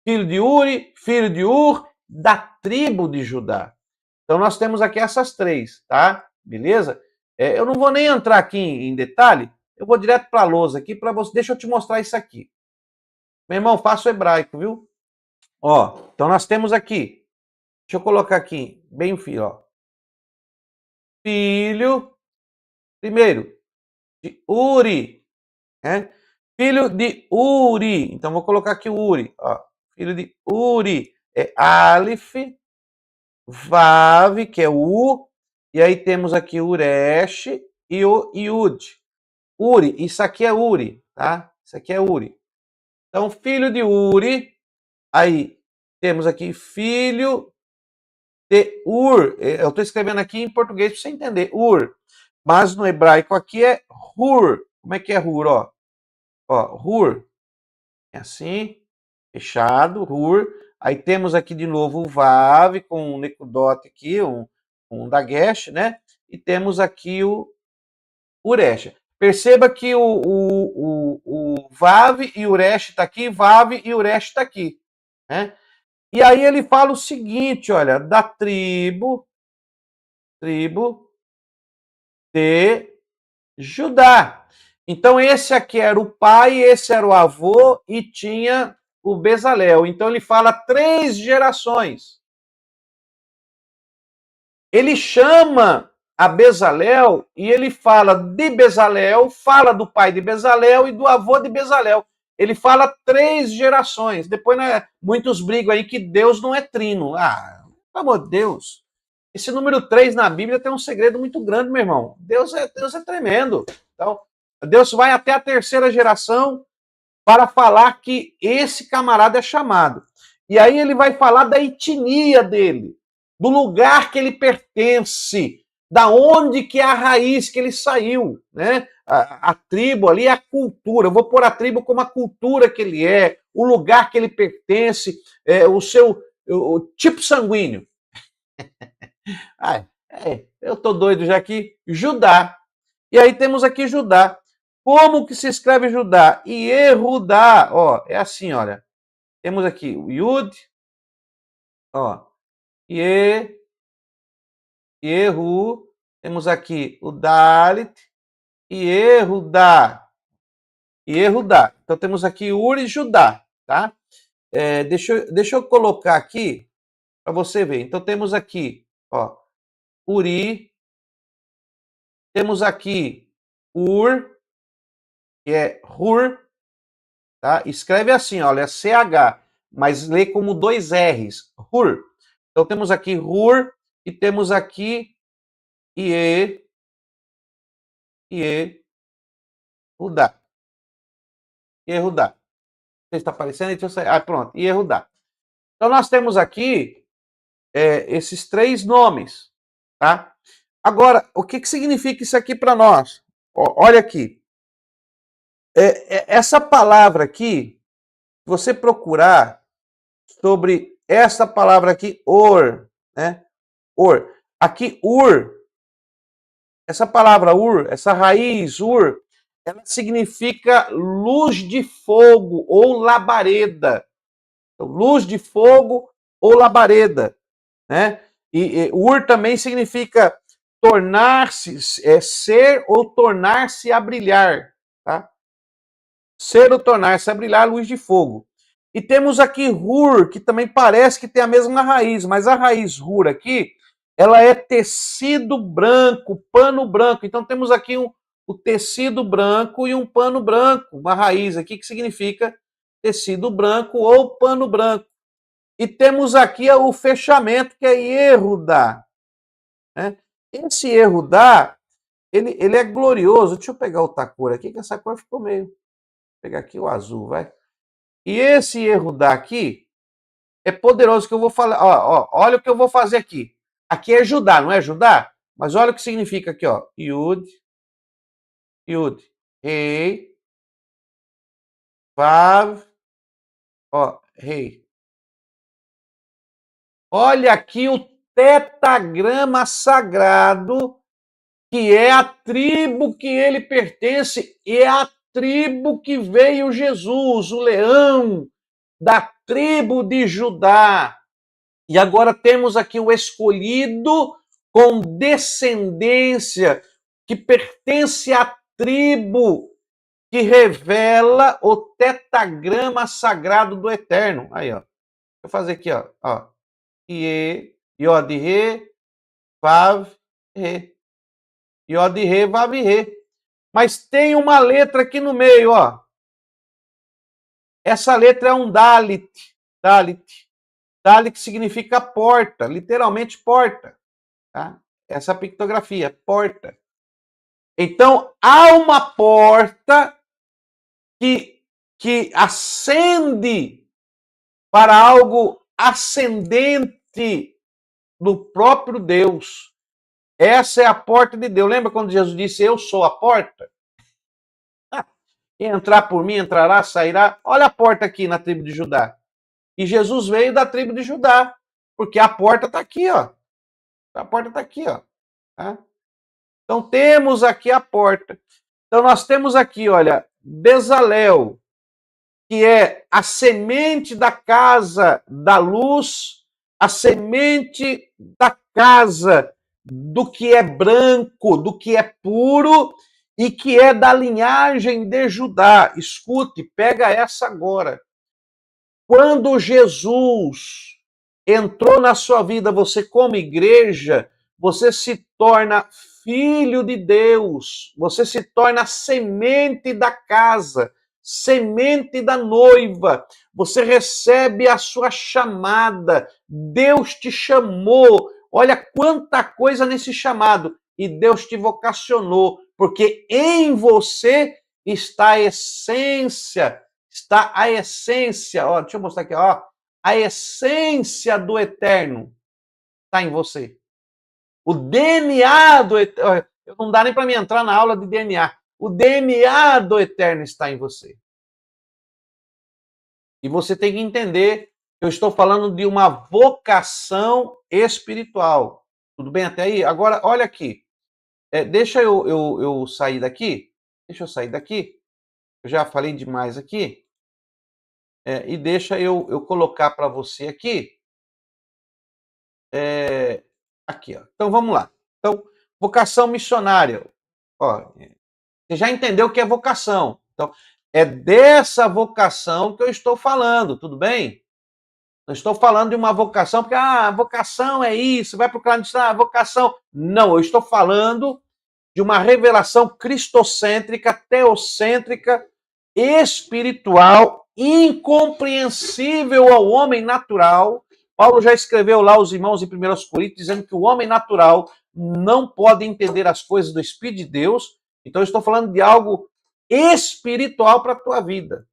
filho de Uri, filho de Ur, da tribo de Judá. Então nós temos aqui essas três, tá? Beleza? Eu não vou nem entrar aqui em detalhe, eu vou direto para a lousa aqui para você. Deixa eu te mostrar isso aqui. Meu irmão, faço hebraico, viu? Ó, então nós temos aqui. Deixa eu colocar aqui, bem filho, ó. Filho, primeiro, de Uri, né? Filho de Uri. Então vou colocar aqui o Uri, ó. Filho de Uri é Aleph, Vav, que é U, e aí temos aqui o Uresh e o Yud. Uri, isso aqui é Uri, tá? Isso aqui é Uri. Então, filho de Uri, aí temos aqui filho de Ur. Eu estou escrevendo aqui em português para você entender, Ur. Mas no hebraico aqui é Hur. Como é que é Hur, ó? Ó, Hur. É assim, fechado, Hur. Aí temos aqui de novo o Vav com um Nekudot aqui, um Dagesh, né? E temos aqui o Uresh. Perceba que o Vav e o Uresh está aqui, Vav e Uresh está aqui, né? E aí ele fala o seguinte, olha, da tribo de Judá. Então esse aqui era o pai, esse era o avô e tinha o Bezalel. Então ele fala 3 gerações. Ele chama a Bezalel e ele fala de Bezalel, fala do pai de Bezalel e do avô de Bezalel. Ele fala 3 gerações. Depois, né, muitos brigam aí que Deus não é trino. Ah, pelo amor de Deus. Esse número 3 na Bíblia tem um segredo muito grande, meu irmão. Deus é tremendo. Então, Deus vai até a 3ª geração para falar que esse camarada é chamado. E aí ele vai falar da etnia dele, do lugar que ele pertence, da onde que é a raiz que ele saiu, né? A tribo ali é a cultura. Eu vou pôr a tribo como a cultura que ele é, o lugar que ele pertence, o seu o tipo sanguíneo. Eu tô doido já aqui. Judá. E aí temos aqui Judá. Como que se escreve Judá? Yehudá, ó, é assim, olha. Temos aqui o Yud, ó, Yehu, temos aqui o Dalit, Yehudá, Yehudá. Então temos aqui Uri e Judá, tá? Deixa eu colocar aqui para você ver. Então temos aqui, ó, Uri, temos aqui Ur, que é Hur, tá? Escreve assim, olha, é CH, mas lê como 2 R's, Hur. Então temos aqui Hur e temos aqui Yehudá. Yehudá. Você está aparecendo? Deixa eu sair. Ah, pronto, Yehudá. Então nós temos aqui esses 3 nomes, tá? Agora, o que significa isso aqui para nós? Olha aqui. Essa palavra aqui, você procurar sobre essa palavra aqui, or, né? Ur. Aqui, ur, essa palavra ur, essa raiz ur, ela significa luz de fogo ou labareda. Então, luz de fogo ou labareda, né? E ur também significa tornar-se, ser ou tornar-se a brilhar, tá? Ser ou tornar-se a brilhar, luz de fogo. E temos aqui Hur, que também parece que tem a mesma raiz, mas a raiz Hur aqui, ela é tecido branco, pano branco. Então temos aqui o tecido branco e um pano branco, uma raiz aqui que significa tecido branco ou pano branco. E temos aqui o fechamento, que é Yehudá. Né? Esse Yehudá, ele é glorioso. Deixa eu pegar outra cor aqui, que essa cor ficou meio... Vou pegar aqui o azul, vai. E esse Yehudá aqui é poderoso, que eu vou falar. Olha o que eu vou fazer aqui. Aqui é Judá, não é Judá? Mas olha o que significa aqui, ó. Yud, Yud, Rei, Vav, ó, Rei. Olha aqui o tetagrama sagrado, que é a tribo que ele pertence, e é a tribo que veio Jesus, o leão da tribo de Judá. E agora temos aqui o escolhido com descendência, que pertence à tribo que revela o tetagrama sagrado do Eterno. Aí, ó. Vou fazer aqui, ó. Ie, Yod, Re, Vav, Re. Yod, Re, Vav, Re. Mas tem uma letra aqui no meio, ó. Essa letra é um Dalit. Dalit. Dalit significa porta, literalmente porta. Tá? Essa pictografia, porta. Então, há uma porta que ascende para algo ascendente do próprio Deus. Essa é a porta de Deus. Lembra quando Jesus disse, eu sou a porta? Quem entrar por mim, entrará, sairá. Olha a porta aqui na tribo de Judá. E Jesus veio da tribo de Judá, porque a porta está aqui, ó. A porta está aqui, ó. Tá? Então temos aqui a porta. Então nós temos aqui, olha, Bezalel, que é a semente da casa da luz, a semente da casa do que é branco, do que é puro e que é da linhagem de Judá. Escute, pega essa agora. Quando Jesus entrou na sua vida, você como igreja, você se torna filho de Deus, você se torna semente da casa, semente da noiva, você recebe a sua chamada, Deus te chamou, olha quanta coisa nesse chamado, e Deus te vocacionou, porque em você está a essência, ó, deixa eu mostrar aqui, ó, a essência do Eterno está em você. O DNA do Eterno, não dá nem para mim entrar na aula de DNA. O DNA do Eterno está em você. E você tem que entender que eu estou falando de uma vocação espiritual. Tudo bem até aí? Agora, olha aqui. Deixa eu sair daqui. Deixa eu sair daqui. Eu já falei demais aqui. E deixa eu colocar para você aqui. Aqui, ó. Então vamos lá. Então, vocação missionária. Ó, você já entendeu o que é vocação. Então, é dessa vocação que eu estou falando, tudo bem? Não estou falando de uma vocação, porque vocação é isso, vai procurar vocação. Não, eu estou falando de uma revelação cristocêntrica, teocêntrica, espiritual, incompreensível ao homem natural. Paulo já escreveu lá aos irmãos em 1 Coríntios, dizendo que o homem natural não pode entender as coisas do Espírito de Deus. Então eu estou falando de algo espiritual para a tua vida.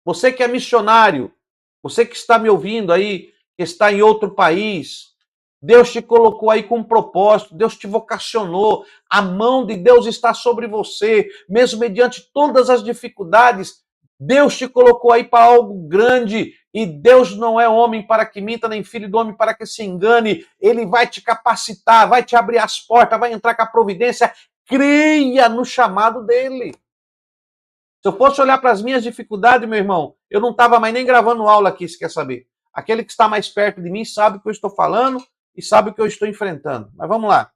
Você que é missionário, você que está me ouvindo aí, que está em outro país, Deus te colocou aí com um propósito, Deus te vocacionou, a mão de Deus está sobre você, mesmo mediante todas as dificuldades, Deus te colocou aí para algo grande e Deus não é homem para que minta, nem filho do homem para que se engane. Ele vai te capacitar, vai te abrir as portas, vai entrar com a providência. Creia no chamado dele. Se eu fosse olhar para as minhas dificuldades, meu irmão, eu não estava mais nem gravando aula aqui, se quer saber. Aquele que está mais perto de mim sabe o que eu estou falando e sabe o que eu estou enfrentando. Mas vamos lá.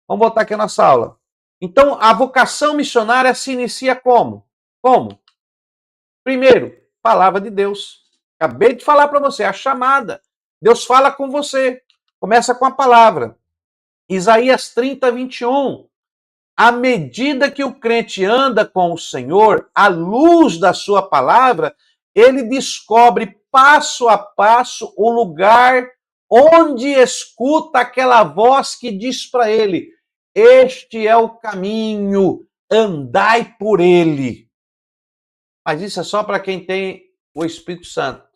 Vamos voltar aqui a nossa aula. Então, a vocação missionária se inicia como? Como? Primeiro, palavra de Deus. Acabei de falar para você, a chamada. Deus fala com você. Começa com a palavra. Isaías 30, 21. À medida que o crente anda com o Senhor, à luz da sua palavra, ele descobre passo a passo o lugar onde escuta aquela voz que diz para ele: este é o caminho, andai por ele. Mas isso é só para quem tem o Espírito Santo.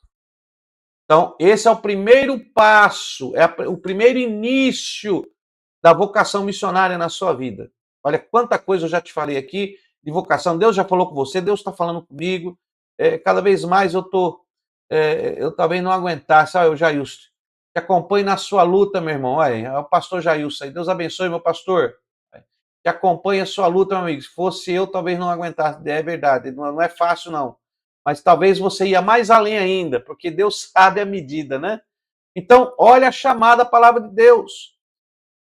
Então, esse é o primeiro passo, é o primeiro início da vocação missionária na sua vida. Olha quanta coisa eu já te falei aqui de vocação. Deus já falou com você, Deus está falando comigo. Cada vez mais eu talvez não aguentar, sabe, o Jailson? Te acompanhe na sua luta, meu irmão. Olha, é o pastor Jailson aí. Deus abençoe, meu pastor. Te acompanhe a sua luta, meu amigo. Se fosse eu, talvez não aguentasse. É verdade, não é fácil, não. Mas talvez você ia mais além ainda, porque Deus sabe a medida, né? Então, olha a chamada palavra de Deus.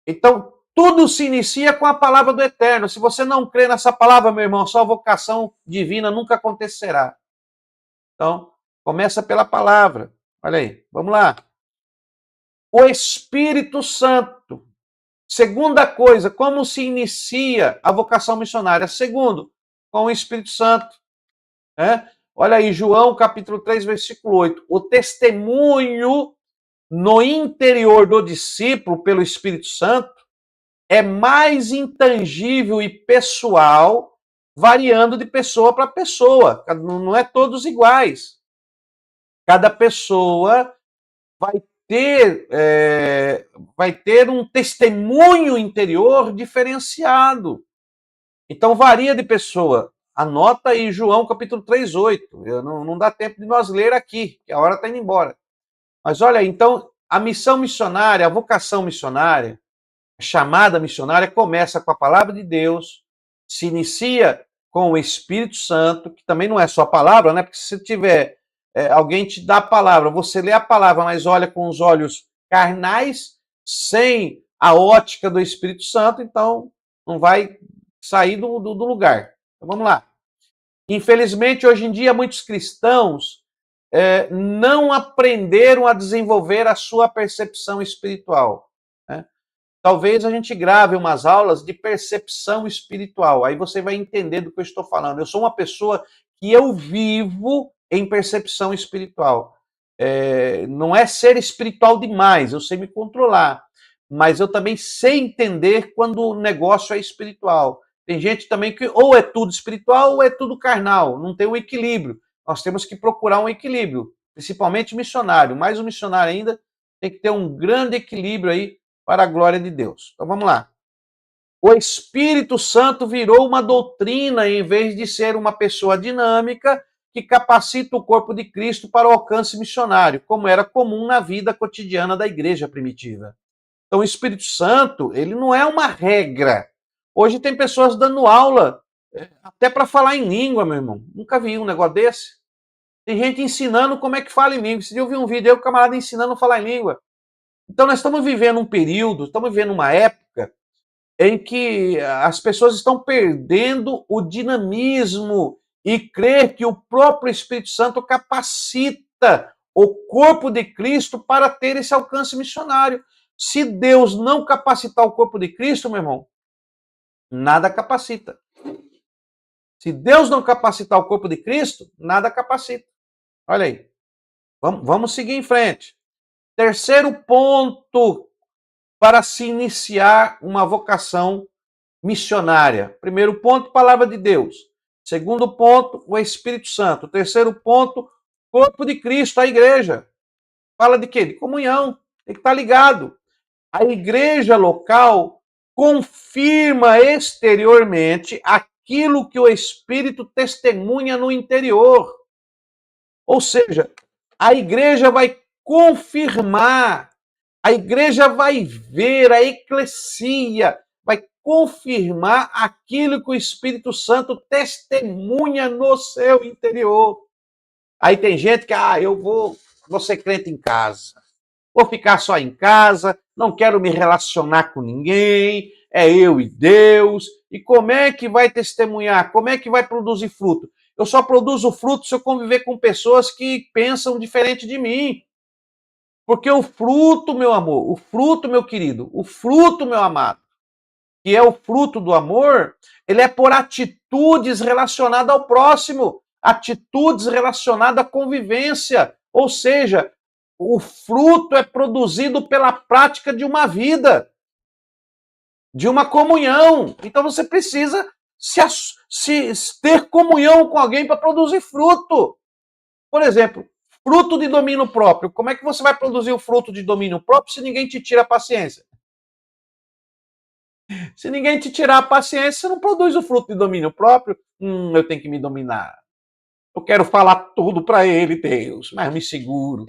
Então, tudo se inicia com a palavra do Eterno. Se você não crê nessa palavra, meu irmão, sua vocação divina nunca acontecerá. Então, começa pela palavra. Olha aí, vamos lá. O Espírito Santo. Segunda coisa, como se inicia a vocação missionária? Segundo, com o Espírito Santo. Olha aí, João capítulo 3, versículo 8. O testemunho no interior do discípulo pelo Espírito Santo é mais intangível e pessoal, variando de pessoa para pessoa. Não é todos iguais. Cada pessoa vai ter um testemunho interior diferenciado. Então varia de pessoa. Anota aí João capítulo 3, 8. Não dá tempo de nós ler aqui, que a hora está indo embora. Mas olha, então, a missão missionária, a vocação missionária, a chamada missionária começa com a palavra de Deus, se inicia com o Espírito Santo, que também não é só a palavra, né? Porque se tiver alguém te dá a palavra, você lê a palavra, mas olha com os olhos carnais, sem a ótica do Espírito Santo, então não vai sair do lugar. Então, vamos lá. Infelizmente, hoje em dia, muitos cristãos não aprenderam a desenvolver a sua percepção espiritual. Né? Talvez a gente grave umas aulas de percepção espiritual, aí você vai entender do que eu estou falando. Eu sou uma pessoa que eu vivo em percepção espiritual. Não é ser espiritual demais, eu sei me controlar, mas eu também sei entender quando o negócio é espiritual. Tem gente também que ou é tudo espiritual ou é tudo carnal, não tem um equilíbrio. Nós temos que procurar um equilíbrio, principalmente missionário. Mais um missionário ainda tem que ter um grande equilíbrio aí para a glória de Deus. Então vamos lá. O Espírito Santo virou uma doutrina em vez de ser uma pessoa dinâmica que capacita o corpo de Cristo para o alcance missionário, como era comum na vida cotidiana da igreja primitiva. Então o Espírito Santo, ele não é uma regra. Hoje tem pessoas dando aula até para falar em língua, meu irmão. Nunca vi um negócio desse. Tem gente ensinando como é que fala em língua. Esse dia eu vi um vídeo aí, o camarada ensinando a falar em língua. Então nós estamos vivendo um período, estamos vivendo uma época em que as pessoas estão perdendo o dinamismo e crer que o próprio Espírito Santo capacita o corpo de Cristo para ter esse alcance missionário. Se Deus não capacitar o corpo de Cristo, meu irmão, nada capacita. Se Deus não capacitar o corpo de Cristo, nada capacita. Olha aí. Vamos seguir em frente. Terceiro ponto para se iniciar uma vocação missionária. Primeiro ponto, palavra de Deus. Segundo ponto, o Espírito Santo. Terceiro ponto, corpo de Cristo, a igreja. Fala de quê? De comunhão. Tem que estar ligado. A igreja local confirma exteriormente aquilo aquilo que o Espírito testemunha no interior. Ou seja, a igreja vai confirmar, a igreja vai ver, a eclesia vai confirmar aquilo que o Espírito Santo testemunha no seu interior. Aí tem gente que, eu vou ser crente em casa, vou ficar só em casa, não quero me relacionar com ninguém, é eu e Deus. E como é que vai testemunhar? Como é que vai produzir fruto? Eu só produzo fruto se eu conviver com pessoas que pensam diferente de mim. Porque o fruto, meu amor, o fruto, meu querido, o fruto, meu amado, que é o fruto do amor, ele é por atitudes relacionadas ao próximo, atitudes relacionadas à convivência. Ou seja, o fruto é produzido pela prática de uma vida, de uma comunhão. Então você precisa ter comunhão com alguém para produzir fruto. Por exemplo, fruto de domínio próprio. Como é que você vai produzir o fruto de domínio próprio se ninguém te tira a paciência? Se ninguém te tirar a paciência, você não produz o fruto de domínio próprio. Eu tenho que me dominar. Eu quero falar tudo para ele, Deus, mas me seguro.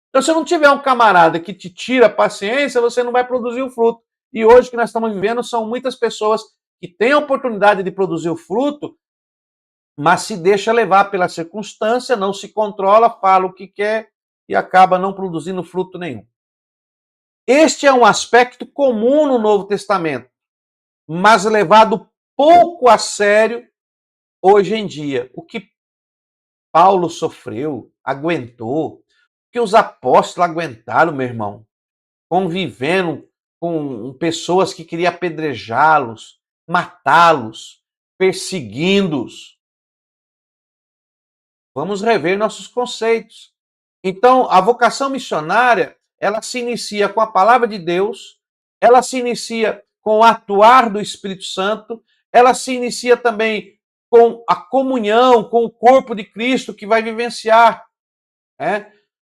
Então, se não tiver um camarada que te tira a paciência, você não vai produzir o fruto. E hoje que nós estamos vivendo são muitas pessoas que têm a oportunidade de produzir o fruto, mas se deixa levar pela circunstância, não se controla, fala o que quer e acaba não produzindo fruto nenhum. Este é um aspecto comum no Novo Testamento, mas levado pouco a sério hoje em dia. O que Paulo sofreu, aguentou, o que os apóstolos aguentaram, meu irmão, convivendo com pessoas que queriam apedrejá-los, matá-los, perseguindo-os. Vamos rever nossos conceitos. Então, a vocação missionária, ela se inicia com a palavra de Deus, ela se inicia com o atuar do Espírito Santo, ela se inicia também com a comunhão com o corpo de Cristo que vai vivenciar.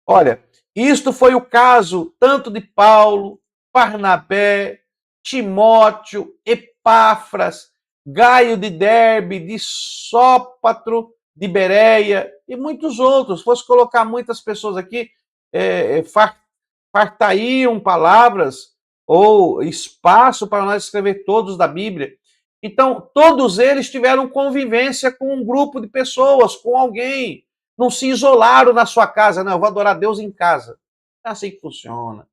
Olha, isto foi o caso tanto de Paulo, Barnabé, Timóteo, Epáfras, Gaio de Derbe, de Sópatro, de Bereia e muitos outros. Se fosse colocar muitas pessoas aqui, fartariam palavras ou espaço para nós escrever todos da Bíblia. Então, todos eles tiveram convivência com um grupo de pessoas, com alguém. Não se isolaram na sua casa, não, eu vou adorar Deus em casa. É assim que funciona.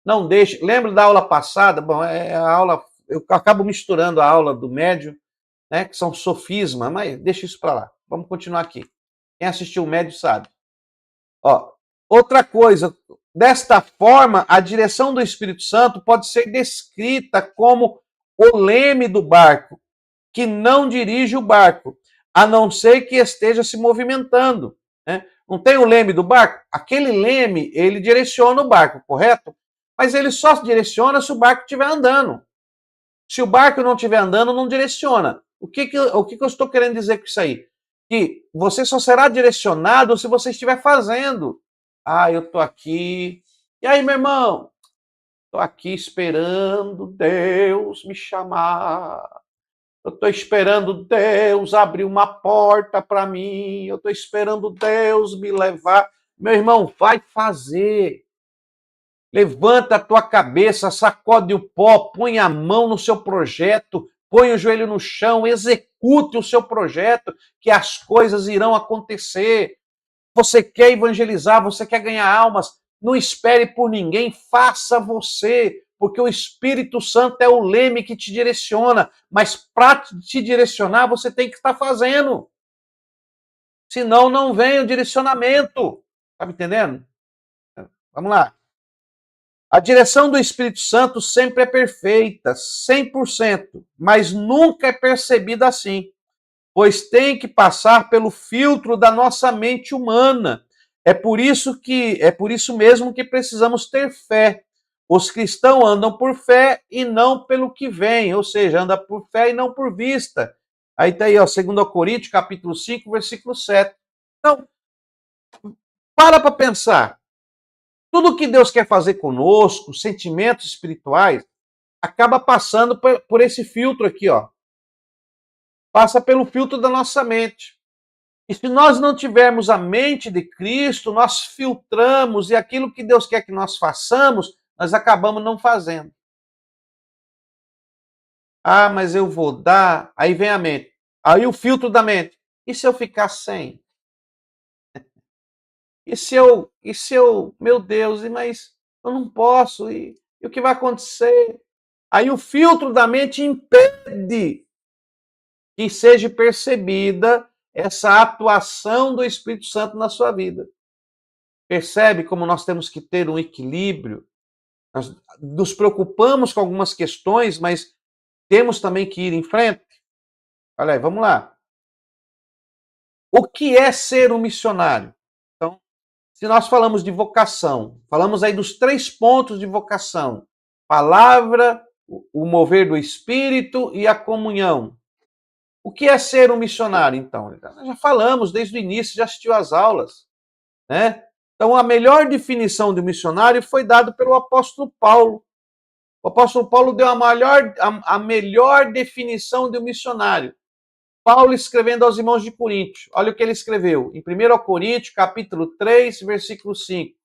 Não deixe. Lembra da aula passada? Bom, a aula. Eu acabo misturando a aula do médium, né, que são sofisma, mas deixa isso para lá. Vamos continuar aqui. Quem assistiu o médium sabe. Outra coisa, desta forma, a direção do Espírito Santo pode ser descrita como o leme do barco, que não dirige o barco, a não ser que esteja se movimentando. Né? Não tem o leme do barco? Aquele leme, ele direciona o barco, correto? Mas ele só se direciona se o barco estiver andando. Se o barco não estiver andando, não direciona. O que eu estou querendo dizer com isso aí? Que você só será direcionado se você estiver fazendo. Eu estou aqui. E aí, meu irmão? Estou aqui esperando Deus me chamar. Eu estou esperando Deus abrir uma porta para mim. Eu estou esperando Deus me levar. Meu irmão, vai fazer. Levanta a tua cabeça, sacode o pó, põe a mão no seu projeto, põe o joelho no chão, execute o seu projeto, que as coisas irão acontecer. Você quer evangelizar, você quer ganhar almas, não espere por ninguém, faça você, porque o Espírito Santo é o leme que te direciona, mas para te direcionar você tem que estar fazendo. Senão não vem o direcionamento. Tá me entendendo? Vamos lá. A direção do Espírito Santo sempre é perfeita, 100%, mas nunca é percebida assim, pois tem que passar pelo filtro da nossa mente humana. É por isso mesmo que precisamos ter fé. Os cristãos andam por fé e não pelo que vem, ou seja, anda por fé e não por vista. Aí está aí, 2 Coríntios, capítulo 5, versículo 7. Então, para pensar. Tudo que Deus quer fazer conosco, sentimentos espirituais, acaba passando por esse filtro aqui, passa pelo filtro da nossa mente. E se nós não tivermos a mente de Cristo, nós filtramos e aquilo que Deus quer que nós façamos, nós acabamos não fazendo. Ah, mas eu vou dar. Aí vem a mente. Aí o filtro da mente. E se eu ficar sem? Meu Deus, mas eu não posso, e o que vai acontecer? Aí o filtro da mente impede que seja percebida essa atuação do Espírito Santo na sua vida. Percebe como nós temos que ter um equilíbrio? Nós nos preocupamos com algumas questões, mas temos também que ir em frente. Olha aí, vamos lá. O que é ser um missionário? Então, se nós falamos de vocação, falamos aí dos 3 pontos de vocação: palavra, o mover do Espírito e a comunhão. O que é ser um missionário, então? Nós já falamos desde o início, já assistiu às aulas, né? Então, a melhor definição de missionário foi dada pelo apóstolo Paulo. O apóstolo Paulo deu a melhor definição de um missionário. Paulo escrevendo aos irmãos de Coríntios. Olha o que ele escreveu em 1 Coríntios, capítulo 3, versículo 5.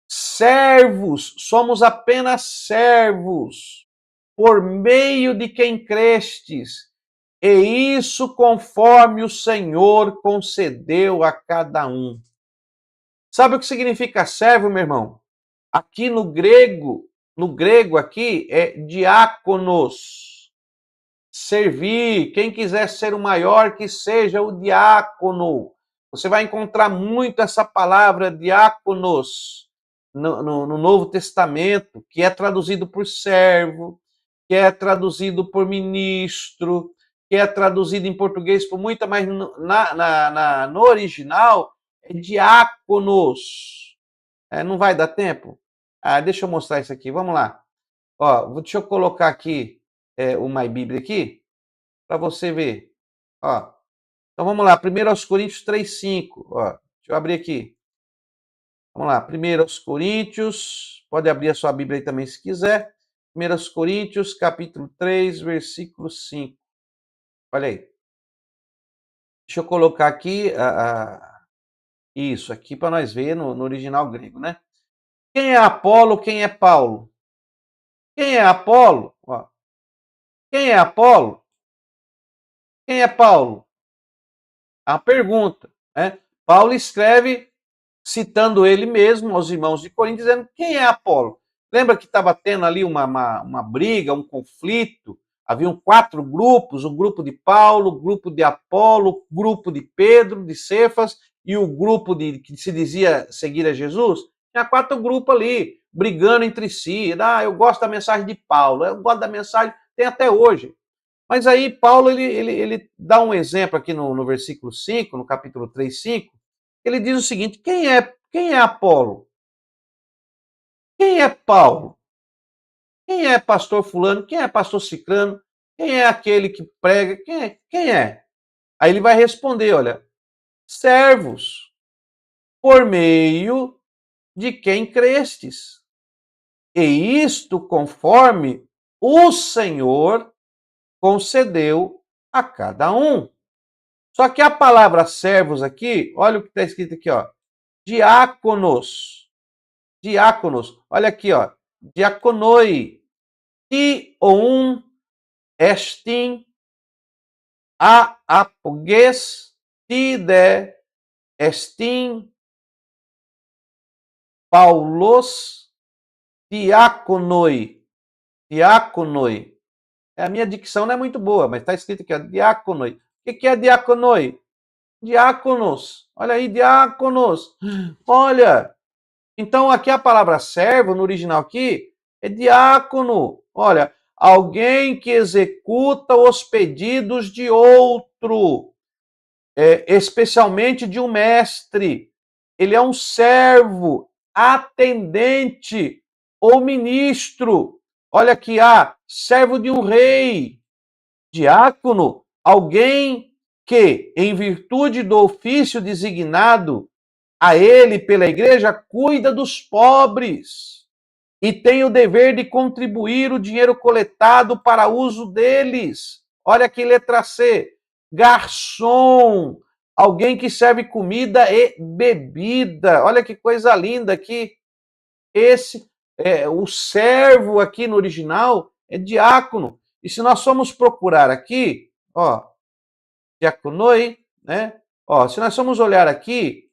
Servos, somos apenas servos, por meio de quem crestes, e isso conforme o Senhor concedeu a cada um. Sabe o que significa servo, meu irmão? Aqui no grego aqui é diáconos. Servir, quem quiser ser o maior, que seja o diácono. Você vai encontrar muito essa palavra diáconos no Novo Testamento, que é traduzido por servo, que é traduzido por ministro, que é traduzido em português por muita, mas no original é diáconos. Não vai dar tempo? Deixa eu mostrar isso aqui, vamos lá. Ó, deixa eu colocar aqui o My Bíblia aqui, para você ver. Ó, então vamos lá, 1 Coríntios 3,5. Ó, deixa eu abrir aqui. Vamos lá, 1 Coríntios, pode abrir a sua Bíblia aí também se quiser. 1 Coríntios, capítulo 3, versículo 5. Olha aí. Deixa eu colocar aqui isso aqui para nós ver no original grego, né? Quem é Apolo, quem é Paulo? Quem é Apolo? Ó. Quem é Apolo? Quem é Paulo? A pergunta, né? Paulo escreve citando ele mesmo aos irmãos de Corinto, dizendo quem é Apolo. Lembra que estava tendo ali uma briga, um conflito? Haviam 4 grupos, o grupo de Paulo, o grupo de Apolo, o grupo de Pedro, de Cefas, e o grupo que se dizia seguir a Jesus. Tinha 4 grupos ali, brigando entre si. Eu gosto da mensagem de Paulo, eu gosto da mensagem, tem até hoje. Mas aí Paulo ele dá um exemplo aqui no versículo 5, no capítulo 3, 5. Ele diz o seguinte: quem é Apolo? Quem é Paulo? Quem é pastor fulano? Quem é pastor ciclano? Quem é aquele que prega? Quem é? Aí ele vai responder, olha, servos, por meio de quem crestes. E isto conforme o Senhor concedeu a cada um. Só que a palavra servos aqui, olha o que está escrito aqui, ó. Diáconos. Diáconos. Olha aqui, ó. Diaconoi. Ti estin a apogés ti de estin paulos diaconoi. Diaconoi. A minha dicção não é muito boa, mas está escrito aqui, ó. Diaconoi. O que é diaconoi? Diáconos. Olha aí, diáconos. Olha. Então, aqui a palavra servo, no original aqui, é diácono. Olha, alguém que executa os pedidos de outro, especialmente de um mestre. Ele é um servo, atendente ou ministro. Olha aqui, servo de um rei. Diácono, alguém que, em virtude do ofício designado a ele pela igreja, cuida dos pobres e tem o dever de contribuir o dinheiro coletado para uso deles. Olha aqui, letra C. garçom, alguém que serve comida e bebida. Olha que coisa linda aqui. O servo aqui no original é diácono. E se nós formos procurar aqui, ó, diaconoi, né? Ó, se nós formos olhar aqui,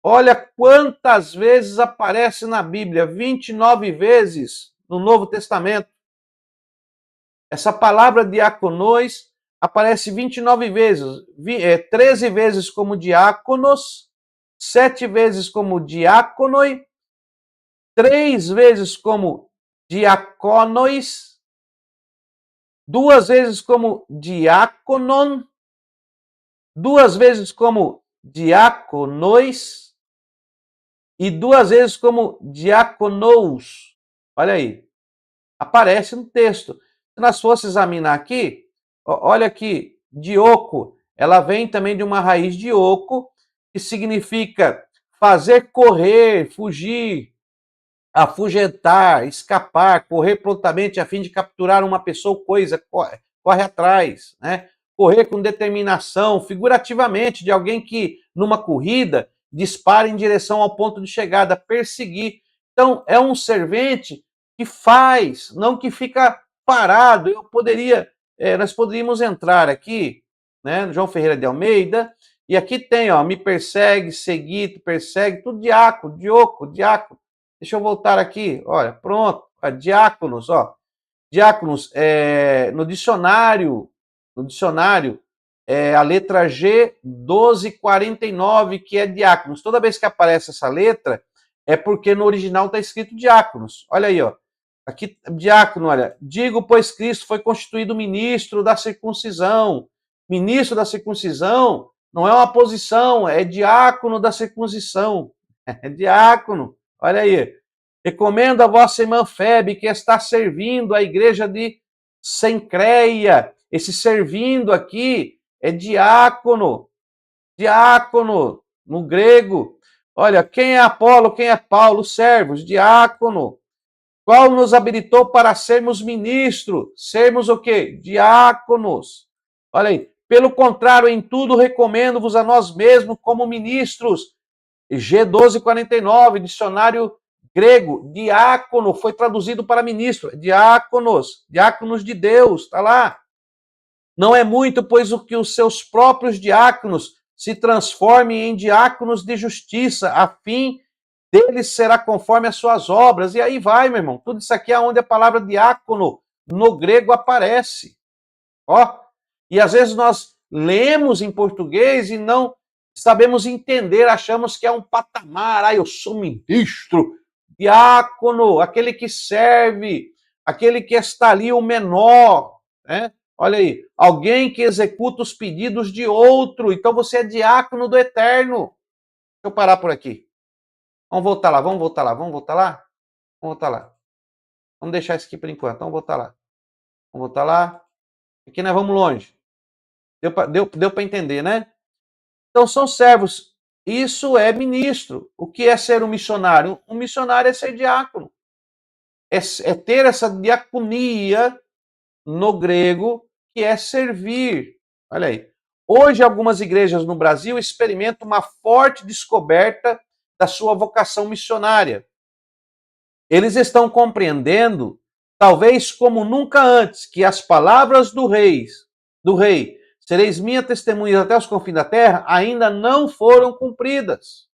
olha quantas vezes aparece na Bíblia, 29 vezes no Novo Testamento. Essa palavra diaconois aparece 29 vezes, 13 vezes como diáconos, 7 vezes como diáconoi, 3 vezes como diaconois, 2 vezes como diáconon, 2 vezes como diáconois e 2 vezes como diaconous. Olha aí, aparece no texto. Se nós fosse examinar aqui, olha aqui, dioco, ela vem também de uma raiz dioco, que significa fazer correr, fugir, afugentar, escapar, correr prontamente a fim de capturar uma pessoa ou coisa, corre atrás, né? Correr com determinação, figurativamente, de alguém que, numa corrida, dispara em direção ao ponto de chegada, perseguir. Então, é um servente que faz, não que fica parado. Nós poderíamos entrar aqui, né, João Ferreira de Almeida, e aqui tem, ó, me persegue, seguir, persegue, tudo diácono, dioco, diácono. Deixa eu voltar aqui, olha, pronto, diáconos, ó. Diáconos, no dicionário, a letra G, 1249, que é diáconos. Toda vez que aparece essa letra, é porque no original está escrito diáconos. Olha aí, ó. Aqui, diácono, olha. Digo, pois Cristo foi constituído ministro da circuncisão. Ministro da circuncisão não é uma posição, é diácono da circuncisão. É diácono. Olha aí. Recomendo a vossa irmã Febe, que está servindo a igreja de Sencreia. Esse servindo aqui é diácono. Diácono, no grego. Olha, quem é Apolo, quem é Paulo? Servos, diácono. Qual nos habilitou para sermos ministros? Sermos o quê? Diáconos. Olha aí. Pelo contrário, em tudo recomendo-vos a nós mesmos como ministros. G1249, dicionário grego, diácono, foi traduzido para ministro. Diáconos, diáconos de Deus, está lá. Não é muito, pois o que os seus próprios diáconos se transformem em diáconos de justiça, a fim deles será conforme as suas obras. E aí vai, meu irmão. Tudo isso aqui é onde a palavra diácono no grego aparece. Ó, e às vezes nós lemos em português e não sabemos entender, achamos que é um patamar. Eu sou ministro, diácono, aquele que serve, aquele que está ali o menor, né? Olha aí, alguém que executa os pedidos de outro. Então você é diácono do eterno. Deixa eu parar por aqui. Vamos voltar lá, vamos voltar lá, vamos voltar lá? Vamos voltar lá. Vamos deixar isso aqui por enquanto, vamos voltar lá. Vamos voltar lá. Aqui nós vamos longe. Deu para entender, né? Então são servos. Isso é ministro. O que é ser um missionário? Um missionário é ser diácono. É ter essa diaconia no grego, que é servir. Olha aí. Hoje, algumas igrejas no Brasil experimentam uma forte descoberta da sua vocação missionária. Eles estão compreendendo, talvez como nunca antes, que as palavras do rei, sereis minha testemunha até os confins da terra, ainda não foram cumpridas.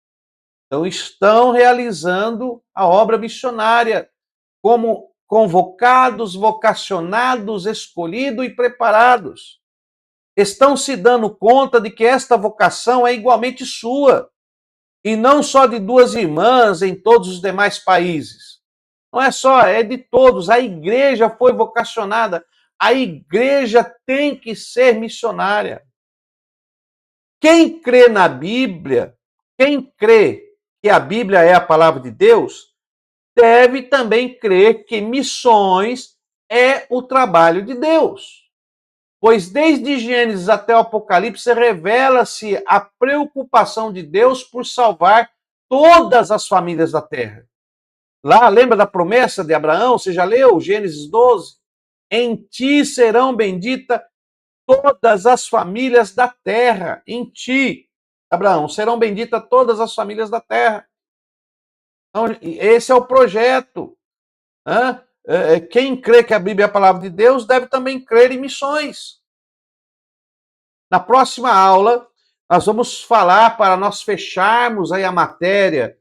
Então, estão realizando a obra missionária como convocados, vocacionados, escolhidos e preparados. Estão se dando conta de que esta vocação é igualmente sua, e não só de duas irmãs em todos os demais países. Não é só, é de todos. A igreja foi vocacionada. A igreja tem que ser missionária. Quem crê na Bíblia, quem crê que a Bíblia é a palavra de Deus, deve também crer que missões é o trabalho de Deus. Pois desde Gênesis até o Apocalipse revela-se a preocupação de Deus por salvar todas as famílias da terra. Lá, lembra da promessa de Abraão? Você já leu Gênesis 12? Em ti serão benditas todas as famílias da terra. Em ti, Abraão, serão benditas todas as famílias da terra. Então, esse é o projeto. Quem crê que a Bíblia é a palavra de Deus deve também crer em missões. Na próxima aula, nós vamos falar, para nós fecharmos aí a matéria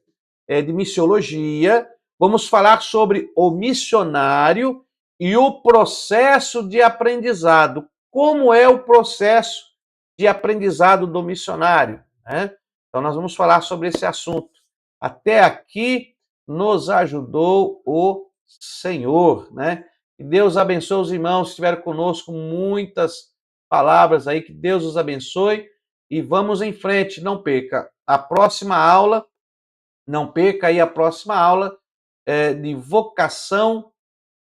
de missiologia, vamos falar sobre o missionário e o processo de aprendizado. Como é o processo de aprendizado do missionário? Né? Então, nós vamos falar sobre esse assunto. Até aqui nos ajudou o Senhor, né? Que Deus abençoe os irmãos que estiveram conosco, muitas palavras aí, que Deus os abençoe e vamos em frente, não perca a próxima aula, não perca aí a próxima aula de vocação,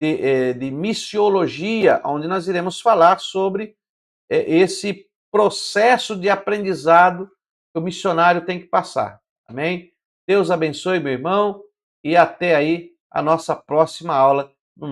de missiologia, onde nós iremos falar sobre esse processo de aprendizado que o missionário tem que passar. Amém? Deus abençoe, meu irmão, e até aí a nossa próxima aula,